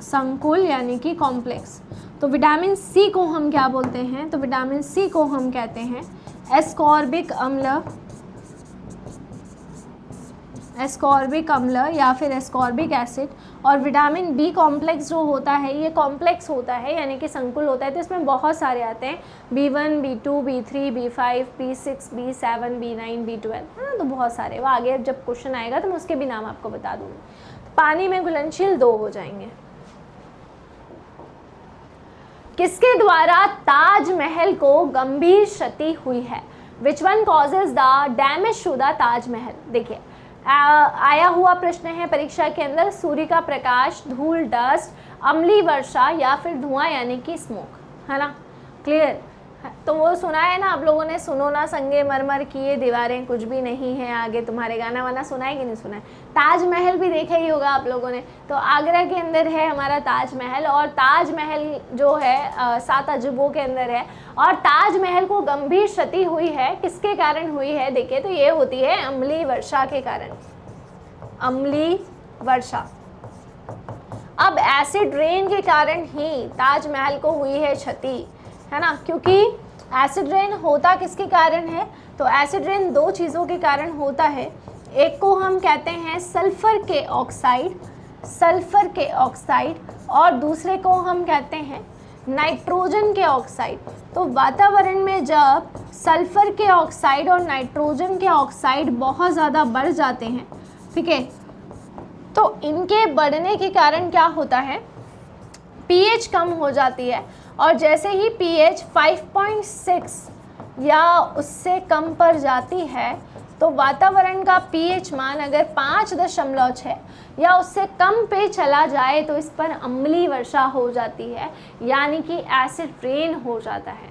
S1: संकुल यानी कि कॉम्प्लेक्स। तो विटामिन सी को हम क्या बोलते हैं? तो विटामिन सी को हम कहते हैं एस्कॉर्बिक अम्ल, एस्कॉर्बिक अम्ल या फिर एस्कॉर्बिक एसिड। और विटामिन बी कॉम्प्लेक्स जो होता है, ये कॉम्प्लेक्स होता है यानी कि संकुल होता है, तो इसमें बहुत सारे आते हैं, B1, B2, B3, B5, B6, B7, B9, B12, है ना। तो बहुत सारे, वो आगे जब क्वेश्चन आएगा तो मैं उसके भी नाम आपको बता दूँगी। तो पानी में घुलनशील 2 हो जाएंगे। किसके द्वारा ताजमहल को गंभीर क्षति हुई है? Which one causes the damage to the Taj Mahal? देखिए, आया हुआ प्रश्न है परीक्षा के अंदर, सूर्य का प्रकाश, धूल, डस्ट, अम्लीय वर्षा या फिर धुआं यानी कि स्मोक, है ना। क्लियर? तो वो सुना है ना आप लोगों ने, सुनो ना संगे मरमर की ये दीवारें कुछ भी नहीं है आगे तुम्हारे, गाना वाना सुना है कि नहीं सुना है? ताजमहल भी देखा ही होगा आप लोगों ने। तो आगरा के अंदर है हमारा ताजमहल, और ताजमहल जो है 7 अजूबों के अंदर है। और ताजमहल को गंभीर क्षति हुई है, किसके कारण हुई है? देखिए, तो ये होती है अम्लीय वर्षा के कारण, अम्लीय वर्षा। अब एसिड रेन के कारण ही ताजमहल को हुई है क्षति, है ना, क्योंकि एसिड रेन होता किसके कारण है? तो एसिड रेन 2 चीज़ों के कारण होता है। एक को हम कहते हैं सल्फर के ऑक्साइड, सल्फर के ऑक्साइड, और दूसरे को हम कहते हैं नाइट्रोजन के ऑक्साइड। तो वातावरण में जब सल्फर के ऑक्साइड और नाइट्रोजन के ऑक्साइड बहुत ज़्यादा बढ़ जाते हैं, ठीक है, तो इनके बढ़ने के कारण क्या होता है? पीएच कम हो जाती है, और जैसे ही पीएच 5.6 या उससे कम पर जाती है, तो वातावरण का पीएच मान अगर 5.6 या उससे कम पे चला जाए तो इस पर अम्लीय वर्षा हो जाती है, यानी कि एसिड रेन हो जाता है।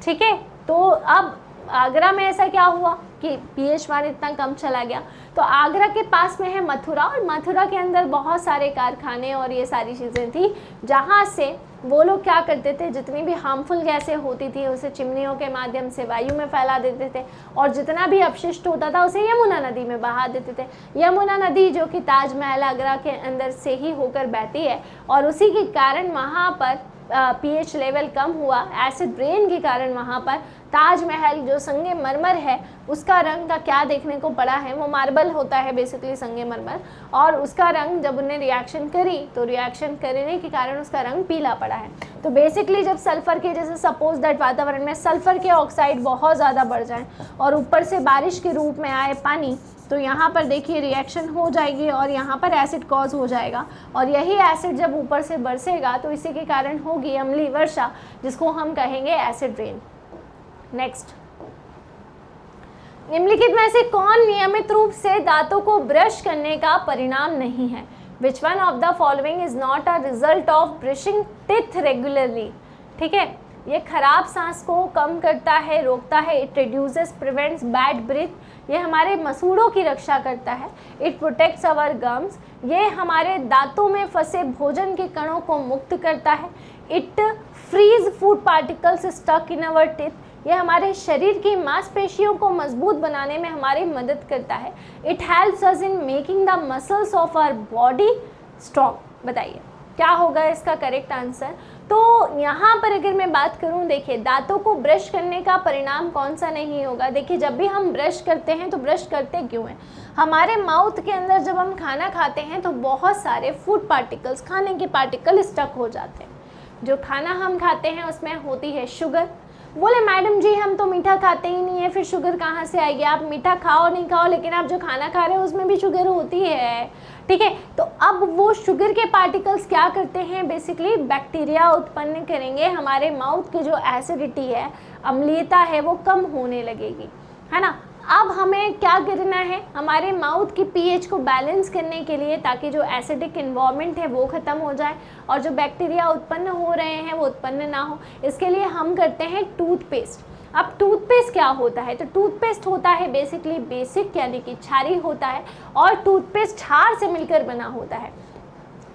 S1: ठीक है, तो अब आगरा में ऐसा क्या हुआ कि पीएच मान इतना कम चला गया। तो आगरा के पास में है मथुरा, और मथुरा के अंदर बहुत सारे कारखाने और ये सारी चीज़ें थी, जहाँ से वो लोग क्या करते थे, जितनी भी हार्मफुल गैसें होती थी उसे चिमनियों के माध्यम से वायु में फैला देते थे, और जितना भी अपशिष्ट होता था उसे यमुना नदी में बहा देते थे। यमुना नदी जो कि ताजमहल आगरा के अंदर से ही होकर बहती है, और उसी के कारण वहाँ पर पीएच लेवल कम हुआ। एसिड रेन के कारण वहाँ पर ताजमहल जो संगमरमर है उसका रंग का क्या देखने को पड़ा है, वो मार्बल होता है बेसिकली संगमरमर, और उसका रंग जब उन्हें रिएक्शन करी तो रिएक्शन करने के कारण उसका रंग पीला पड़ा है। तो बेसिकली जब सल्फर के, जैसे सपोज दैट वातावरण में सल्फर के ऑक्साइड बहुत ज़्यादा बढ़ जाएं और ऊपर से बारिश के रूप में आए पानी, तो यहाँ पर देखिए रिएक्शन हो जाएगी और यहाँ पर एसिड कॉज हो जाएगा, और यही एसिड जब ऊपर से बरसेगा तो इसी के कारण होगी अम्लीय वर्षा, जिसको हम कहेंगे एसिड रेन। नेक्स्ट, निम्नलिखित में से कौन नियमित रूप से दांतों को ब्रश करने का परिणाम नहीं है? Which one of the following is not a result of brushing teeth regularly? ठीक है, ये खराब सांस को कम करता है, रोकता है। It reduces prevents bad breath, ये हमारे मसूड़ों की रक्षा करता है। इट प्रोटेक्ट्स आवर गम्स, ये हमारे दांतों में फंसे भोजन के कणों को मुक्त करता है। It frees food particles stuck in our teeth, ये हमारे शरीर की मांसपेशियों को मजबूत बनाने में हमारी मदद करता है। It helps us in making the muscles of our body strong. बताइए क्या होगा इसका करेक्ट आंसर। तो यहाँ पर अगर मैं बात करूँ, देखिए दांतों को ब्रश करने का परिणाम कौन सा नहीं होगा। देखिए जब भी हम ब्रश करते हैं तो ब्रश करते क्यों हैं? हमारे माउथ के अंदर जब हम खाना खाते हैं तो बहुत सारे फूड पार्टिकल्स, खाने के पार्टिकल स्टक हो जाते हैं। जो खाना हम खाते हैं उसमें होती है शुगर। बोले मैडम जी हम तो मीठा खाते ही नहीं है, फिर शुगर कहाँ से आएगी? आप मीठा खाओ नहीं खाओ, लेकिन आप जो खाना खा रहे हो उसमें भी शुगर होती है, ठीक है। तो अब वो शुगर के पार्टिकल्स क्या करते हैं, बेसिकली बैक्टीरिया उत्पन्न करेंगे। हमारे माउथ की जो एसिडिटी है, अम्लीयता है, वो कम होने लगेगी, है ना। अब हमें क्या करना है, हमारे माउथ की पीएच को बैलेंस करने के लिए, ताकि जो एसिडिक इन्वायरमेंट है वो ख़त्म हो जाए और जो बैक्टीरिया उत्पन्न हो रहे हैं वो उत्पन्न ना हो, इसके लिए हम करते हैं टूथपेस्ट। अब टूथपेस्ट क्या होता है? तो टूथपेस्ट होता है बेसिकली बेसिक, यानी कि क्षारी होता है, और टूथपेस्ट क्षार से मिलकर बना होता है।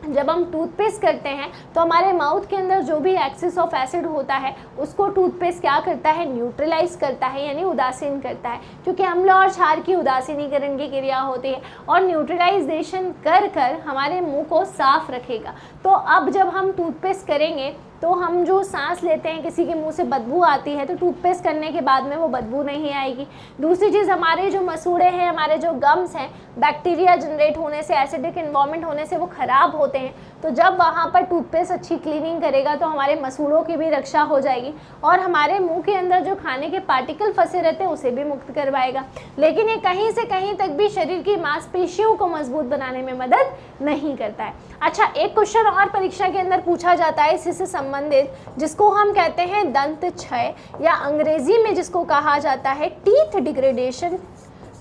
S1: जब हम टूथपेस्ट करते हैं तो हमारे माउथ के अंदर जो भी एक्सेस ऑफ एसिड होता है उसको टूथपेस्ट क्या करता है, न्यूट्रलाइज करता है, यानी उदासीन करता है, क्योंकि अम्ल और क्षार की उदासीनीकरण की क्रिया होती है, और न्यूट्रलाइजेशन कर कर हमारे मुंह को साफ रखेगा। तो अब जब हम टूथपेस्ट करेंगे तो हम जो सांस लेते हैं, किसी के मुंह से बदबू आती है, तो टूथपेस्ट करने के बाद में वो बदबू नहीं आएगी। दूसरी चीज़, हमारे जो मसूड़े हैं, हमारे जो गम्स हैं, बैक्टीरिया जनरेट होने से, एसिडिक इन्वायरमेंट होने से वो ख़राब होते हैं। तो जब वहाँ पर टूथपेस्ट अच्छी क्लीनिंग करेगा तो हमारे मसूड़ों की भी रक्षा हो जाएगी, और हमारे मुंह के अंदर जो खाने के पार्टिकल फंसे रहते हैं उसे भी मुक्त करवाएगा। लेकिन ये कहीं से कहीं तक भी शरीर की मांसपेशियों को मजबूत बनाने में मदद नहीं करता है। अच्छा, एक क्वेश्चन और परीक्षा के अंदर पूछा जाता है इससे संबंधित, जिसको हम कहते हैं दंत क्षय, या अंग्रेजी में जिसको कहा जाता है टीथ डिग्रेडेशन।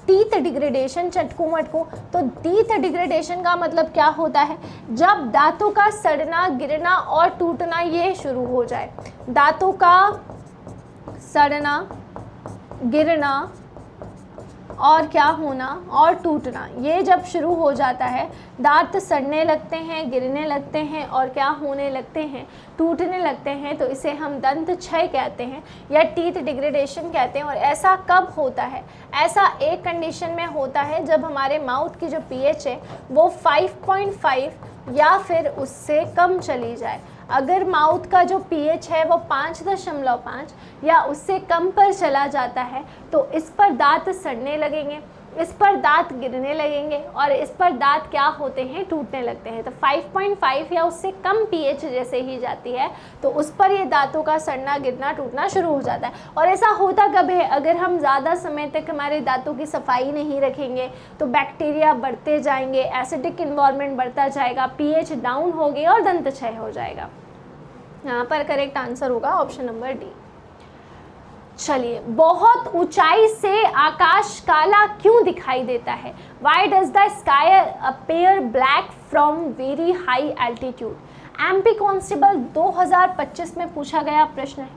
S1: टीथ डिग्रेडेशन चटकू मटकू। तो टीथ डिग्रेडेशन का मतलब क्या होता है? जब दांतों का सड़ना, गिरना और टूटना ये शुरू हो जाए। दांतों का सड़ना, गिरना और क्या होना और टूटना, ये जब शुरू हो जाता है, दांत सड़ने लगते हैं, गिरने लगते हैं और क्या होने लगते हैं, टूटने लगते हैं, तो इसे हम दंत क्षय कहते हैं या टीथ डिग्रेडेशन कहते हैं। और ऐसा कब होता है? ऐसा एक कंडीशन में होता है जब हमारे माउथ की जो पीएच है वो 5.5 या फिर उससे कम चली जाए। अगर माउथ का जो पीएच है वो 5.5 या उससे कम पर चला जाता है तो इस पर दांत सड़ने लगेंगे, इस पर दांत गिरने लगेंगे और इस पर दांत क्या होते हैं, टूटने लगते हैं। तो 5.5 या उससे कम पीएच जैसे ही जाती है तो उस पर ये दांतों का सड़ना, गिरना, टूटना शुरू हो जाता है। और ऐसा होता कब है? अगर हम ज़्यादा समय तक हमारे दांतों की सफाई नहीं रखेंगे तो बैक्टीरिया बढ़ते जाएंगे, एसिडिक इन्वायरमेंट बढ़ता जाएगा, पीएच डाउन होगी और दंत क्षय हो जाएगा। यहाँ पर करेक्ट आंसर होगा ऑप्शन नंबर डी। चलिए, बहुत ऊंचाई से आकाश काला क्यों दिखाई देता है? Why does the sky appear black from very high altitude? MP constable 2025 में पूछा गया प्रश्न है।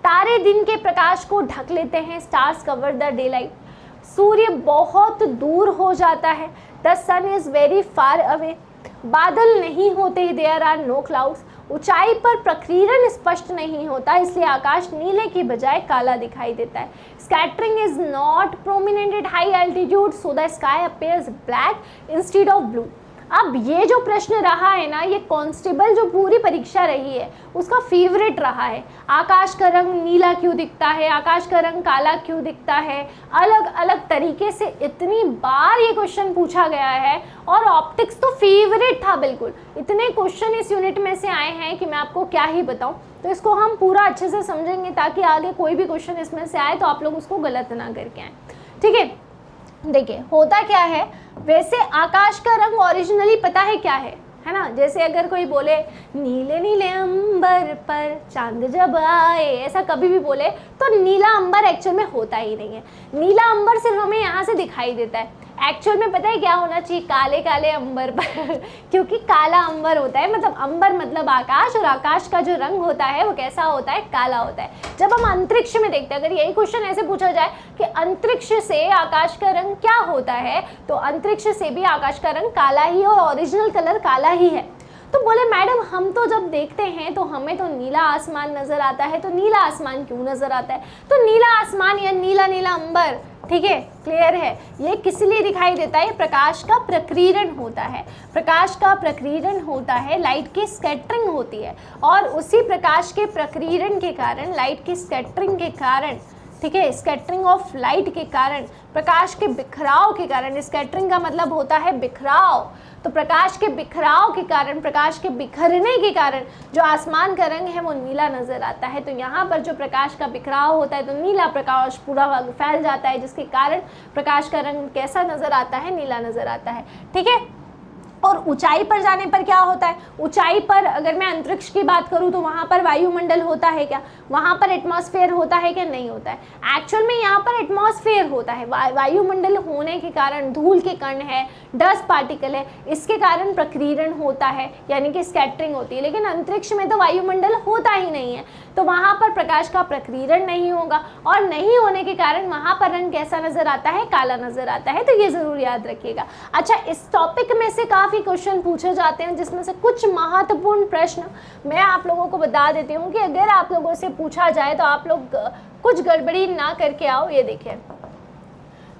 S1: तारे दिन के प्रकाश को ढक लेते हैं, stars cover the daylight. सूर्य बहुत दूर हो जाता है, the sun is very far away. बादल नहीं होते, देयर आर नो क्लाउड्स। ऊंचाई पर प्रकीर्णन स्पष्ट नहीं होता, इसलिए आकाश नीले की बजाय काला दिखाई देता है। Scattering is not prominent at high altitude, so the sky appears black instead of blue. अब ये जो प्रश्न रहा है ना, ये कांस्टेबल जो पूरी परीक्षा रही है उसका फेवरेट रहा है। आकाश का रंग नीला क्यों दिखता है, आकाश का रंग काला क्यों दिखता है, अलग अलग तरीके से इतनी बार ये क्वेश्चन पूछा गया है। और ऑप्टिक्स तो फेवरेट था बिल्कुल। इतने क्वेश्चन इस यूनिट में से आए हैं कि मैं आपको क्या ही बताऊं। तो इसको हम पूरा अच्छे से समझेंगे ताकि आगे कोई भी क्वेश्चन इसमें से आए तो आप लोग उसको गलत ना करके आए, ठीक है। देखिए होता क्या है, वैसे आकाश का रंग ओरिजिनली पता है क्या है ना। जैसे अगर कोई बोले नीले नीले अंबर पर चांद जब आए, ऐसा कभी भी बोले तो नीला अंबर एक्चुअल में होता ही नहीं है। नीला अंबर सिर्फ हमें यहाँ से दिखाई देता है। एक्चुअल में पता है क्या होना चाहिए, काले काले अंबर पर क्योंकि काला अंबर होता है, मतलब अंबर मतलब आकाश, और आकाश का जो रंग होता है वो कैसा होता है, काला होता है। जब हम अंतरिक्ष में देखते हैं, अगर यही क्वेश्चन ऐसे पूछा जाए कि अंतरिक्ष से आकाश का रंग क्या होता है, तो अंतरिक्ष से भी आकाश का रंग काला ही और ओरिजिनल कलर काला ही है। तो बोले मैडम हम तो जब देखते हैं तो हमें तो नीला आसमान नजर आता है, तो नीला आसमान क्यों नजर आता है? तो नीला आसमान या नीला नीला अंबर, ठीक है, क्लियर है, ये किस लिए दिखाई देता है? प्रकाश का प्रकीर्णन होता है, प्रकाश का प्रकीर्णन होता है, लाइट की स्कैटरिंग होती है, और उसी प्रकाश के प्रकीर्णन के कारण, लाइट की स्कैटरिंग के कारण, ठीक है, स्कैटरिंग ऑफ लाइट के कारण, प्रकाश के बिखराव के कारण, स्कैटरिंग का मतलब होता है बिखराव, तो प्रकाश के बिखराव के कारण, प्रकाश के बिखरने के कारण जो आसमान का रंग है वो नीला नजर आता है। तो यहाँ पर जो प्रकाश का बिखराव होता है तो नीला प्रकाश पूरा फैल जाता है, जिसके कारण प्रकाश का रंग कैसा नजर आता है, नीला नजर आता है, ठीक है। और ऊंचाई पर जाने पर क्या होता है? ऊंचाई पर अगर मैं अंतरिक्ष की बात करूं तो वहां पर वायुमंडल होता है क्या? वहां पर एटमॉस्फेयर होता है क्या? नहीं होता है। एक्चुअल में यहाँ पर एटमॉस्फेयर होता है, वायुमंडल होने के कारण धूल के कण है, डस्ट पार्टिकल है, इसके कारण प्रकीर्णन होता है, यानी कि स्कैटरिंग होती है। लेकिन अंतरिक्ष में तो वायुमंडल होता ही नहीं है, तो वहां पर प्रकाश का प्रकीर्णन नहीं होगा, और नहीं होने के कारण वहां पर रंग कैसा नजर आता है? काला नजर आता है। तो ये जरूर याद रखिएगा। अच्छा, इस टॉपिक में से काफी क्वेश्चन पूछे जाते हैं, जिसमें से कुछ महत्वपूर्ण प्रश्न मैं आप लोगों को बता देती हूँ कि अगर आप लोगों से पूछा जाए तो आप लोग कुछ गड़बड़ी ना करके आओ। ये देखिए,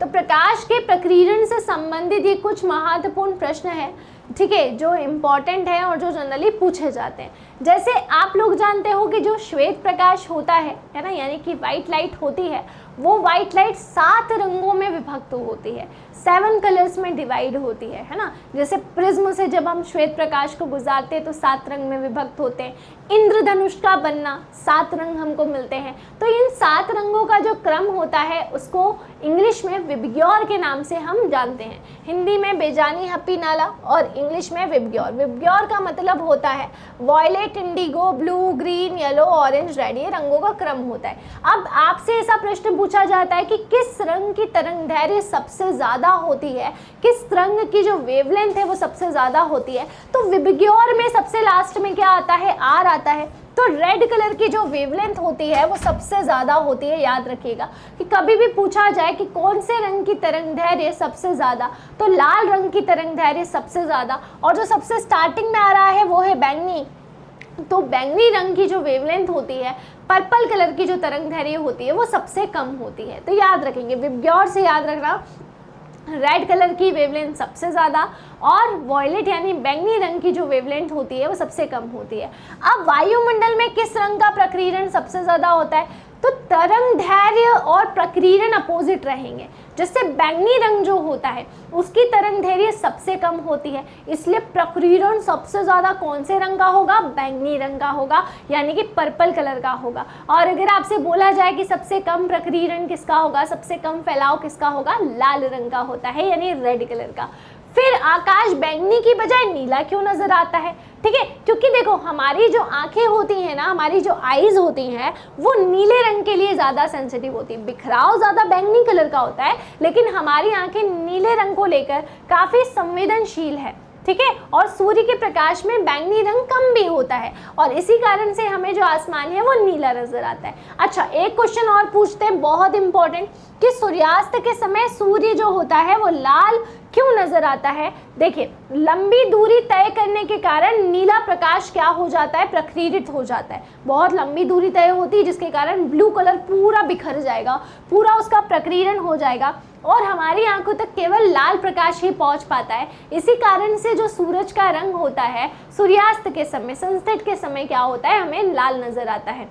S1: तो प्रकाश के प्रकीर्णन से संबंधित ये कुछ महत्वपूर्ण प्रश्न है, ठीक है, जो इम्पॉर्टेंट है और जो जनरली पूछे जाते हैं। जैसे आप लोग जानते हो कि जो श्वेत प्रकाश होता है ना, यानी कि वाइट लाइट होती है, वो वाइट लाइट 7 रंगों में विभक्त होती है, 7 कलर्स में डिवाइड होती है ना। जैसे प्रिज्म से जब हम श्वेत प्रकाश को गुजारते हैं तो 7 रंग में विभक्त होते हैं। इंद्रधनुष का बनना, 7 रंग हमको मिलते हैं। तो इन 7 रंगों का जो क्रम होता है उसको इंग्लिश में विबग्योर के नाम से हम जानते हैं। हिंदी में बेजानी, हप्पी, नाला, और इंग्लिश में विबग्योर। विबग्योर का मतलब होता है violet, indigo, blue, green, yellow, orange, red, ये रंगों का क्रम होता है। अब आपसे ऐसा प्रश्न पूछा जाता है कि किस रंग की तरंगदैर्घ्य सबसे ज़्यादा होती है, किस रंग की जो वेवलेंथ है वो सबसे ज़्यादा होती है, तो विबग्योर में सबसे लास्ट में क्या आता है? आर आता है। तो रेड कलर की जो वेवलेंथ होती है वो सबसे ज़्यादा होती है। याद रखिएगा कि कभी भी पूछा जाए कि कौन से रंग की तरंगदैर्घ्य सबसे ज़्यादा, तो लाल रंग की तरंगदैर्घ्य सबसे ज़्यादा, और जो सबसे स्टार्टिंग में आ रहा है वो है बैंगनी। तो बैंगनी रंग की जो वेवलेंथ होती है, पर्पल कलर की जो तरंगदैर्घ्य होती है वो सबसे कम होती है। तो याद रखेंगे, विबग्योर से याद रखना, रेड कलर की वेवलेंथ सबसे ज़्यादा, और वॉयलेट यानी बैंगनी रंग की जो वेवलेंथ होती है वो सबसे कम होती है। अब वायुमंडल में किस रंग का प्रकीर्णन सबसे ज़्यादा होता है? तो तरंगदैर्घ्य और प्रकीर्णन अपोजिट रहेंगे। जैसे बैंगनी रंग जो होता है उसकी तरंगदैर्घ्य सबसे कम होती है, इसलिए प्रकीर्णन सबसे ज़्यादा कौन से रंग का होगा? बैंगनी रंग का होगा, यानी कि पर्पल कलर का होगा। और अगर आपसे बोला जाए कि सबसे कम प्रकीर्णन किसका होगा, सबसे कम फैलाव किसका होगा? लाल रंग का होता है, यानी रेड कलर का। फिर आकाश बैंगनी की बजाय नीला क्यों नजर आता है? ठीक है, क्योंकि देखो हमारी जो आंखें होती हैं ना, हमारी जो आईज होती हैं, वो नीले रंग के लिए ज़्यादा सेंसिटिव होती है। बिखराव ज़्यादा बैंगनी कलर का होता है, लेकिन हमारी आंखें नीले रंग को लेकर काफ़ी संवेदनशील है, ठीक है। और सूर्य के प्रकाश में बैंगनी रंग कम भी होता है, और इसी कारण से हमें जो आसमान है वो नीला नजर आता है। अच्छा, एक क्वेश्चन और पूछते हैं, बहुत इंपॉर्टेंट, कि सूर्यास्त के समय सूर्य जो होता है वो लाल क्यों नजर आता है? देखिए, लंबी दूरी तय करने के कारण नीला प्रकाश क्या हो जाता है? प्रकीर्णित हो जाता है। बहुत लंबी दूरी तय होती है जिसके कारण ब्लू कलर पूरा बिखर जाएगा, पूरा उसका प्रकीर्णन हो जाएगा, और हमारी आंखों तक केवल लाल प्रकाश ही पहुंच पाता है। इसी कारण से जो सूरज का रंग होता है सूर्यास्त के समय, सनसेट के समय क्या होता है? हमें लाल नजर आता है।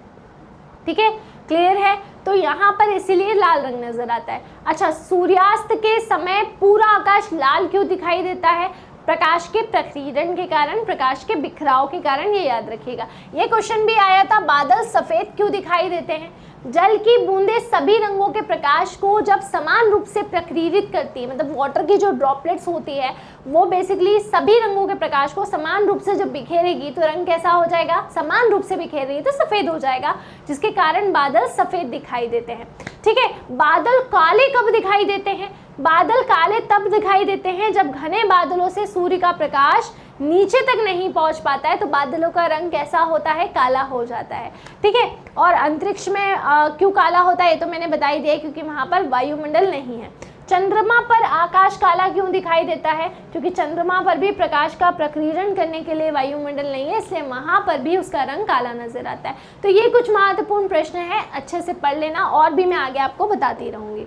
S1: ठीक है, क्लियर है? तो यहाँ पर इसीलिए लाल रंग नजर आता है। अच्छा, सूर्यास्त के समय पूरा आकाश लाल क्यों दिखाई देता है? प्रकाश के प्रकीर्णन के कारण, प्रकाश के बिखराव के कारण, ये याद रखिएगा। ये क्वेश्चन भी आया था, बादल सफेद क्यों दिखाई देते हैं? जल की बूंदें सभी रंगों के प्रकाश को जब समान रूप से प्रकीर्णित करती है, मतलब वाटर की जो ड्रॉपलेट्स होती है वो बेसिकली सभी रंगों के प्रकाश को समान रूप से जब बिखेरेगी तो रंग कैसा हो जाएगा? समान रूप से बिखेर रही है तो सफ़ेद हो जाएगा, जिसके कारण बादल सफ़ेद दिखाई देते हैं। ठीक है, बादल काले कब दिखाई देते हैं? बादल काले तब दिखाई देते हैं जब घने बादलों से सूर्य का प्रकाश नीचे तक नहीं पहुंच पाता है, तो बादलों का रंग कैसा होता है, काला हो जाता है। ठीक है, और अंतरिक्ष में क्यों काला होता है ये तो मैंने बता ही दिया, क्योंकि वहाँ पर वायुमंडल नहीं है। चंद्रमा पर आकाश काला क्यों दिखाई देता है, क्योंकि चंद्रमा पर भी प्रकाश का प्रकीर्णन करने के लिए वायुमंडल नहीं है, इसलिए वहाँ पर भी उसका रंग काला नजर आता है। तो ये कुछ महत्वपूर्ण प्रश्न है, अच्छे से पढ़ लेना, और भी मैं आगे आपको बताती रहूंगी।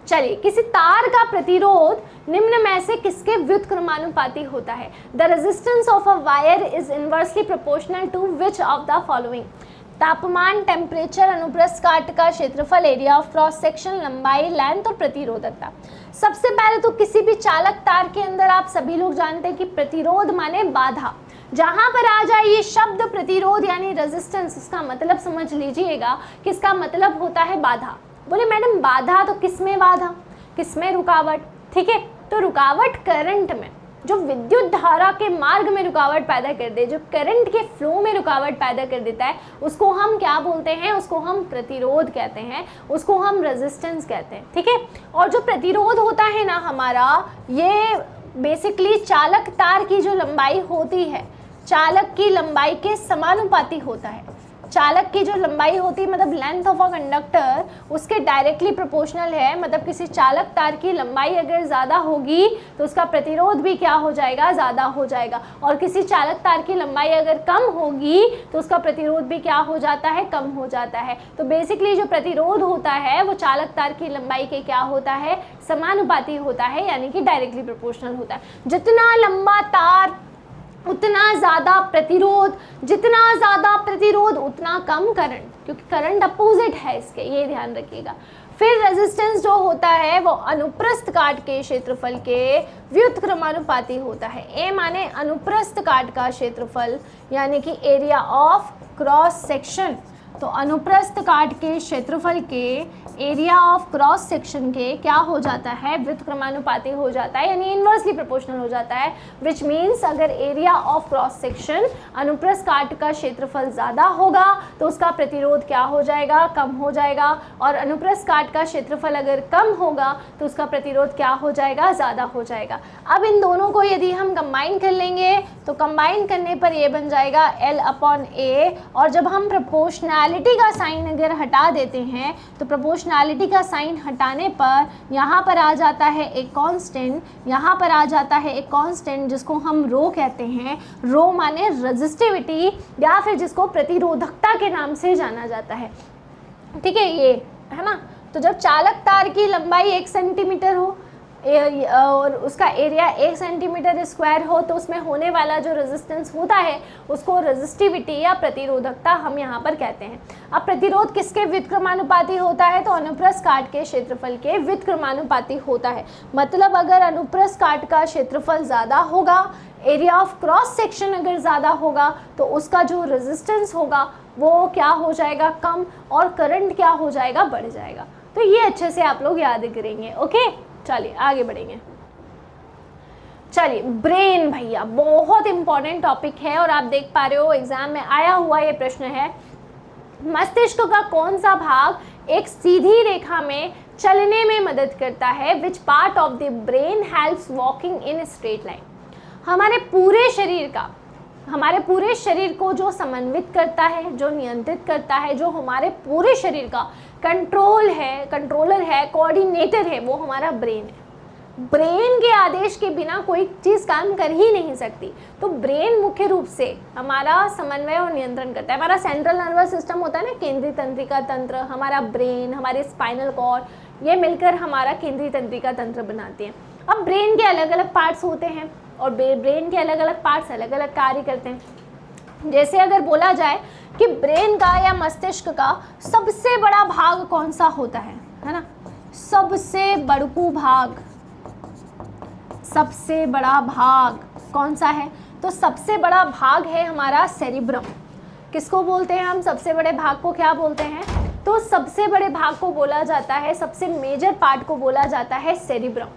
S1: चलिए, किसी तार का प्रतिरोध निम्न में से किसके व्युत्क्रमानुपाती होता है? The resistance of a wire is inversely proportional to which of the following? तापमान, टेम्परेचर, अनुप्रस्थ काट का क्षेत्रफल, एरिया ऑफ क्रॉस सेक्शन, लंबाई, लेंथ और प्रतिरोधकता। सबसे पहले तो किसी भी चालक तार के अंदर आप सभी लोग जानते हैं कि प्रतिरोध माने बाधा। जहां पर आ जाए ये शब्द प्रतिरोध यानी रेजिस्टेंस, इसका मतलब समझ लीजिएगा कि इसका मतलब होता है बाधा। बोले मैडम बाधा तो किसमें बाधा, किसमें रुकावट? ठीक है, तो रुकावट करंट में, जो विद्युत धारा के मार्ग में रुकावट पैदा कर दे, जो करंट के फ्लो में रुकावट पैदा कर देता है, उसको हम क्या बोलते हैं? उसको हम प्रतिरोध कहते हैं, उसको हम रेजिस्टेंस कहते हैं। ठीक है, और जो प्रतिरोध होता है ना हमारा, ये बेसिकली चालक तार की जो लंबाई होती है, चालक की लंबाई के समानुपाती होता है। चालक की जो लंबाई होती है, मतलब लेंथ ऑफ अ कंडक्टर, उसके डायरेक्टली प्रोपोर्शनल है। मतलब किसी चालक तार की लंबाई अगर ज़्यादा होगी तो उसका प्रतिरोध भी क्या हो जाएगा? ज़्यादा हो जाएगा। और किसी चालक तार की लंबाई अगर कम होगी तो उसका प्रतिरोध भी क्या हो जाता है? कम हो जाता है। तो बेसिकली जो प्रतिरोध होता है वो चालक तार की लंबाई के क्या होता है? समानुपाती होता है, यानी कि डायरेक्टली प्रोपोर्शनल होता है। जितना लंबा तार उतना ज़्यादा प्रतिरोध, जितना ज़्यादा प्रतिरोध उतना कम करंट, क्योंकि करंट अपोजिट है इसके, ये ध्यान रखिएगा। फिर रेजिस्टेंस जो होता है वो अनुप्रस्थ काट के क्षेत्रफल के व्युत्क्रमानुपाती होता है। ए माने अनुप्रस्थ काट का क्षेत्रफल, यानी कि एरिया ऑफ क्रॉस सेक्शन। तो अनुप्रस्थ काट के क्षेत्रफल के एरिया ऑफ क्रॉस सेक्शन के क्या हो जाता है? व्युत्क्रमानुपाती हो जाता है, यानी इनवर्सली प्रोपोर्शनल हो जाता है। विच मीन्स अगर एरिया ऑफ क्रॉस सेक्शन अनुप्रस्थ काट का क्षेत्रफल ज़्यादा होगा तो उसका प्रतिरोध क्या हो जाएगा? कम हो जाएगा। और अनुप्रस्थ काट का क्षेत्रफल अगर कम होगा तो उसका प्रतिरोध क्या हो जाएगा? ज़्यादा हो जाएगा। अब इन दोनों को यदि हम कंबाइन कर लेंगे तो कंबाइन करने पर ये बन जाएगा L/A। और जब हम प्रोपोर्शनैलिटी का साइन अगर हटा देते हैं तो प्रोपोर्शनैलिटी का साइन हटाने पर यहाँ पर आ जाता है एक कांस्टेंट, यहाँ पर आ जाता है एक कांस्टेंट जिसको हम रो कहते हैं। रो माने रेजिस्टिविटी, या फिर जिसको प्रतिरोधकता के नाम से जाना जाता है। ठीक है, ये है ना। तो जब चालक तार की लंबाई 1 सेंटीमीटर हो और उसका एरिया 1 सेंटीमीटर स्क्वायर हो तो उसमें होने वाला जो रेजिस्टेंस होता है उसको रेजिस्टिविटी या प्रतिरोधकता हम यहाँ पर कहते हैं। अब प्रतिरोध किसके व्युत्क्रमानुपाती होता है? तो अनुप्रस्थ काट के क्षेत्रफल के व्युत्क्रमानुपाती होता है। मतलब अगर अनुप्रस्थ काट का क्षेत्रफल ज़्यादा होगा, एरिया ऑफ क्रॉस सेक्शन अगर ज़्यादा होगा तो उसका जो रेजिस्टेंस होगा वो क्या हो जाएगा? कम, और करंट क्या हो जाएगा? बढ़ जाएगा। तो ये अच्छे से आप लोग याद करेंगे। ओके, चलिए आगे बढ़ेंगे। चलिए, ब्रेन भैया बहुत इंपॉर्टेंट टॉपिक है और आप देख पा रहे हो एग्जाम में आया हुआ ये प्रश्न है। मस्तिष्क का कौन सा भाग एक सीधी रेखा में चलने में मदद करता है? Which part of the brain helps walking in straight line? हमारे पूरे शरीर को जो समन्वित करता है, जो नियंत्रित करता है, जो हमारे पूरे शरीर का कंट्रोलर है, कोऑर्डिनेटर है, वो हमारा ब्रेन है। ब्रेन के आदेश के बिना कोई चीज़ काम कर ही नहीं सकती। तो ब्रेन मुख्य रूप से हमारा समन्वय और नियंत्रण करता है। हमारा सेंट्रल नर्वस सिस्टम होता है ना, केंद्रीय तंत्रिका तंत्र, हमारा ब्रेन, हमारे स्पाइनल कॉर्ड, ये मिलकर हमारा केंद्रीय तंत्रिका तंत्र बनाते हैं। अब ब्रेन के अलग अलग पार्ट्स होते हैं और ब्रेन के अलग अलग पार्ट्स अलग अलग कार्य करते हैं। जैसे अगर बोला जाए कि ब्रेन का या मस्तिष्क का सबसे बड़ा भाग कौन सा होता है ना? सबसे बड़ा भाग कौन सा है? तो सबसे बड़ा भाग है हमारा सेरिब्रम। किसको बोलते हैं हम? सबसे बड़े भाग को क्या बोलते हैं? तो सबसे बड़े भाग को बोला जाता है, सबसे मेजर पार्ट को बोला जाता है सेरिब्रम।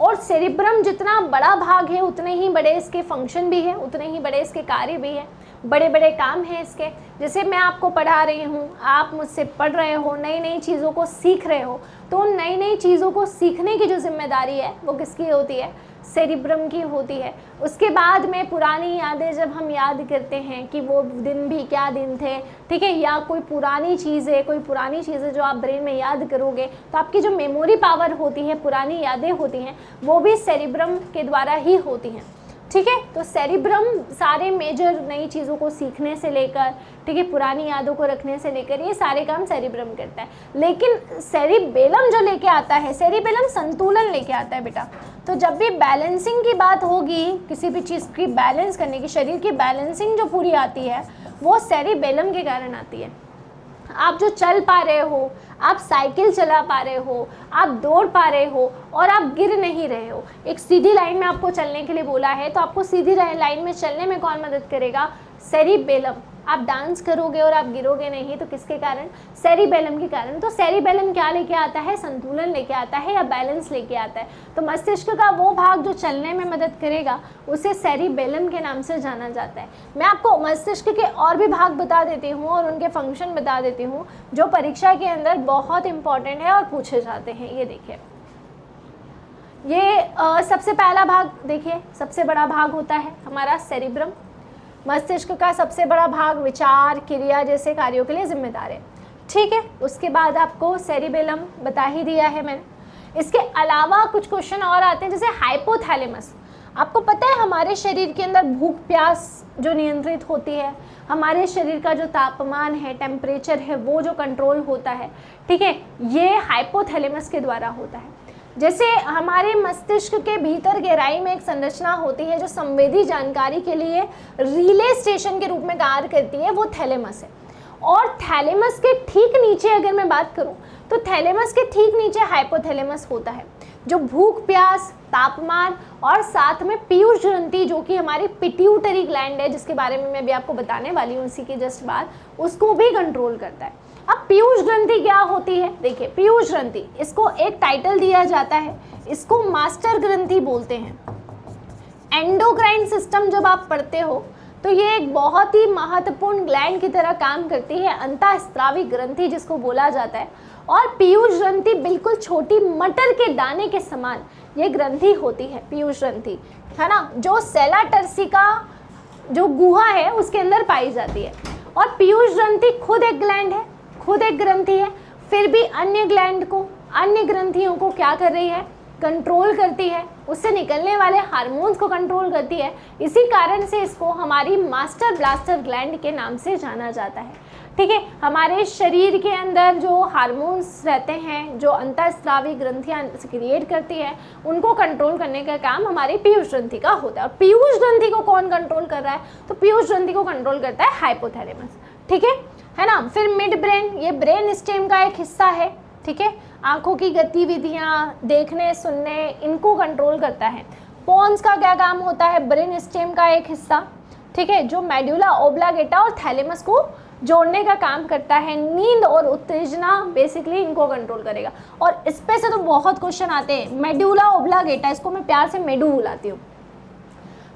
S1: और सेरिब्रम जितना बड़ा भाग है उतने ही बड़े इसके फंक्शन भी है, उतने ही बड़े इसके कार्य भी है। बड़े बड़े काम हैं इसके। जैसे मैं आपको पढ़ा रही हूँ, आप मुझसे पढ़ रहे हो, नई नई चीज़ों को सीख रहे हो, तो नई नई चीज़ों को सीखने की जो जिम्मेदारी है वो किसकी होती है? सेरिब्रम की होती है। उसके बाद में पुरानी यादें जब हम याद करते हैं कि वो दिन भी क्या दिन थे, ठीक है, या कोई पुरानी चीज़ें जो आप ब्रेन में याद करोगे, तो आपकी जो मेमोरी पावर होती है, पुरानी यादें होती हैं, वो भी सेरिब्रम के द्वारा ही होती हैं। ठीक है, तो सेरिब्रम सारे मेजर नई चीज़ों को सीखने से लेकर, ठीक है, पुरानी यादों को रखने से लेकर, ये सारे काम सेरिब्रम करता है। लेकिन सेरिबेलम जो लेके आता है, सेरिबेलम संतुलन लेके आता है बेटा। तो जब भी बैलेंसिंग की बात होगी, किसी भी चीज़ की बैलेंस करने की, शरीर की बैलेंसिंग जो पूरी आती है वो सेरिबेलम के कारण आती है। आप जो चल पा रहे हो, आप साइकिल चला पा रहे हो, आप दौड़ पा रहे हो और आप गिर नहीं रहे हो। एक सीधी लाइन में आपको चलने के लिए बोला है, तो आपको सीधी लाइन में चलने में कौन मदद करेगा? सेरिबेलम। आप डांस करोगे और आप गिरोगे नहीं, तो किसके कारण? सेरिबेलम के कारण। तो सेरिबेलम क्या लेके आता है? संतुलन लेके आता है या बैलेंस लेके आता है। तो मस्तिष्क का वो भाग जो चलने में मदद करेगा उसे सेरिबेलम के नाम से जाना जाता है। मैं आपको मस्तिष्क के और भी भाग बता देती हूँ और उनके फंक्शन बता देती हूँ जो परीक्षा के अंदर बहुत इंपॉर्टेंट है और पूछे जाते हैं। ये देखिए, ये सबसे पहला भाग देखिए, सबसे बड़ा भाग होता है हमारा सेरिब्रम। मस्तिष्क का सबसे बड़ा भाग विचार, क्रिया जैसे कार्यों के लिए जिम्मेदार है। ठीक है, उसके बाद आपको सेरिबेलम बता ही दिया है मैंने। इसके अलावा कुछ क्वेश्चन और आते हैं, जैसे हाइपोथैलेमस। आपको पता है हमारे शरीर के अंदर भूख प्यास जो नियंत्रित होती है, हमारे शरीर का जो तापमान है, टेम्परेचर है, वो जो कंट्रोल होता है, ठीक है, ये हाइपोथैलेमस के द्वारा होता है। जैसे हमारे मस्तिष्क के भीतर गहराई में एक संरचना होती है जो संवेदी जानकारी के लिए रिले स्टेशन के रूप में कार्य करती है, वो थैलेमस है। और थैलेमस के ठीक नीचे अगर मैं बात करूं, तो थैलेमस के ठीक नीचे हाइपोथैलेमस होता है, जो भूख प्यास, तापमान और साथ में पीयूष ग्रंथि, जो कि हमारी पिट्यूटरी ग्लैंड है, जिसके बारे में मैं भी आपको बताने वाली हूँ इसी के जस्ट बाद, उसको भी कंट्रोल करता है। अब पीयूष ग्रंथि क्या होती है? देखिए, पीयूष ग्रंथि, इसको एक टाइटल दिया जाता है, इसको मास्टर ग्रंथि बोलते हैं। एंडोक्राइन सिस्टम जब आप पढ़ते हो तो ये एक बहुत ही महत्वपूर्ण ग्लैंड की तरह काम करती है, अंतःस्रावी ग्रंथि जिसको बोला जाता है। और पीयूष ग्रंथि बिल्कुल छोटी मटर के दाने के समान ये ग्रंथि होती है, पीयूष ग्रंथि, है ना, जो सेला टर्सिका जो गुहा है उसके अंदर पाई जाती है। और पीयूष ग्रंथि खुद एक ग्लैंड है, खुद एक ग्रंथि है, फिर भी अन्य ग्लैंड को, अन्य ग्रंथियों को क्या कर रही है? कंट्रोल करती है, उससे निकलने वाले हार्मोन्स को कंट्रोल करती है। इसी कारण से इसको हमारी मास्टर ब्लास्टर ग्लैंड के नाम से जाना जाता है। ठीक है, हमारे शरीर के अंदर जो हार्मोन्स रहते हैं, जो अंतःस्रावी ग्रंथियां क्रिएट करती है, उनको कंट्रोल करने का काम हमारी पीयूष ग्रंथि का होता है। और पीयूष ग्रंथि को कौन कंट्रोल कर रहा है? तो पीयूष ग्रंथि को कंट्रोल करता है हाइपोथैलेमस। ठीक है ना। फिर मिड ब्रेन, ये ब्रेन स्टेम का एक हिस्सा है, ठीक है, आंखों की गतिविधियां, देखने सुनने, इनको कंट्रोल करता है। पोन्स का क्या काम होता है? ब्रेन स्टेम का एक हिस्सा, ठीक है, जो मेडुला ओब्लांगेटा और थैलेमस को जोड़ने का काम करता है। नींद और उत्तेजना बेसिकली इनको कंट्रोल करेगा। और इस पे से तो बहुत क्वेश्चन आते हैं। मेडुला ओब्लांगेटा, इसको मैं प्यार से मेडू बुलाती हूँ।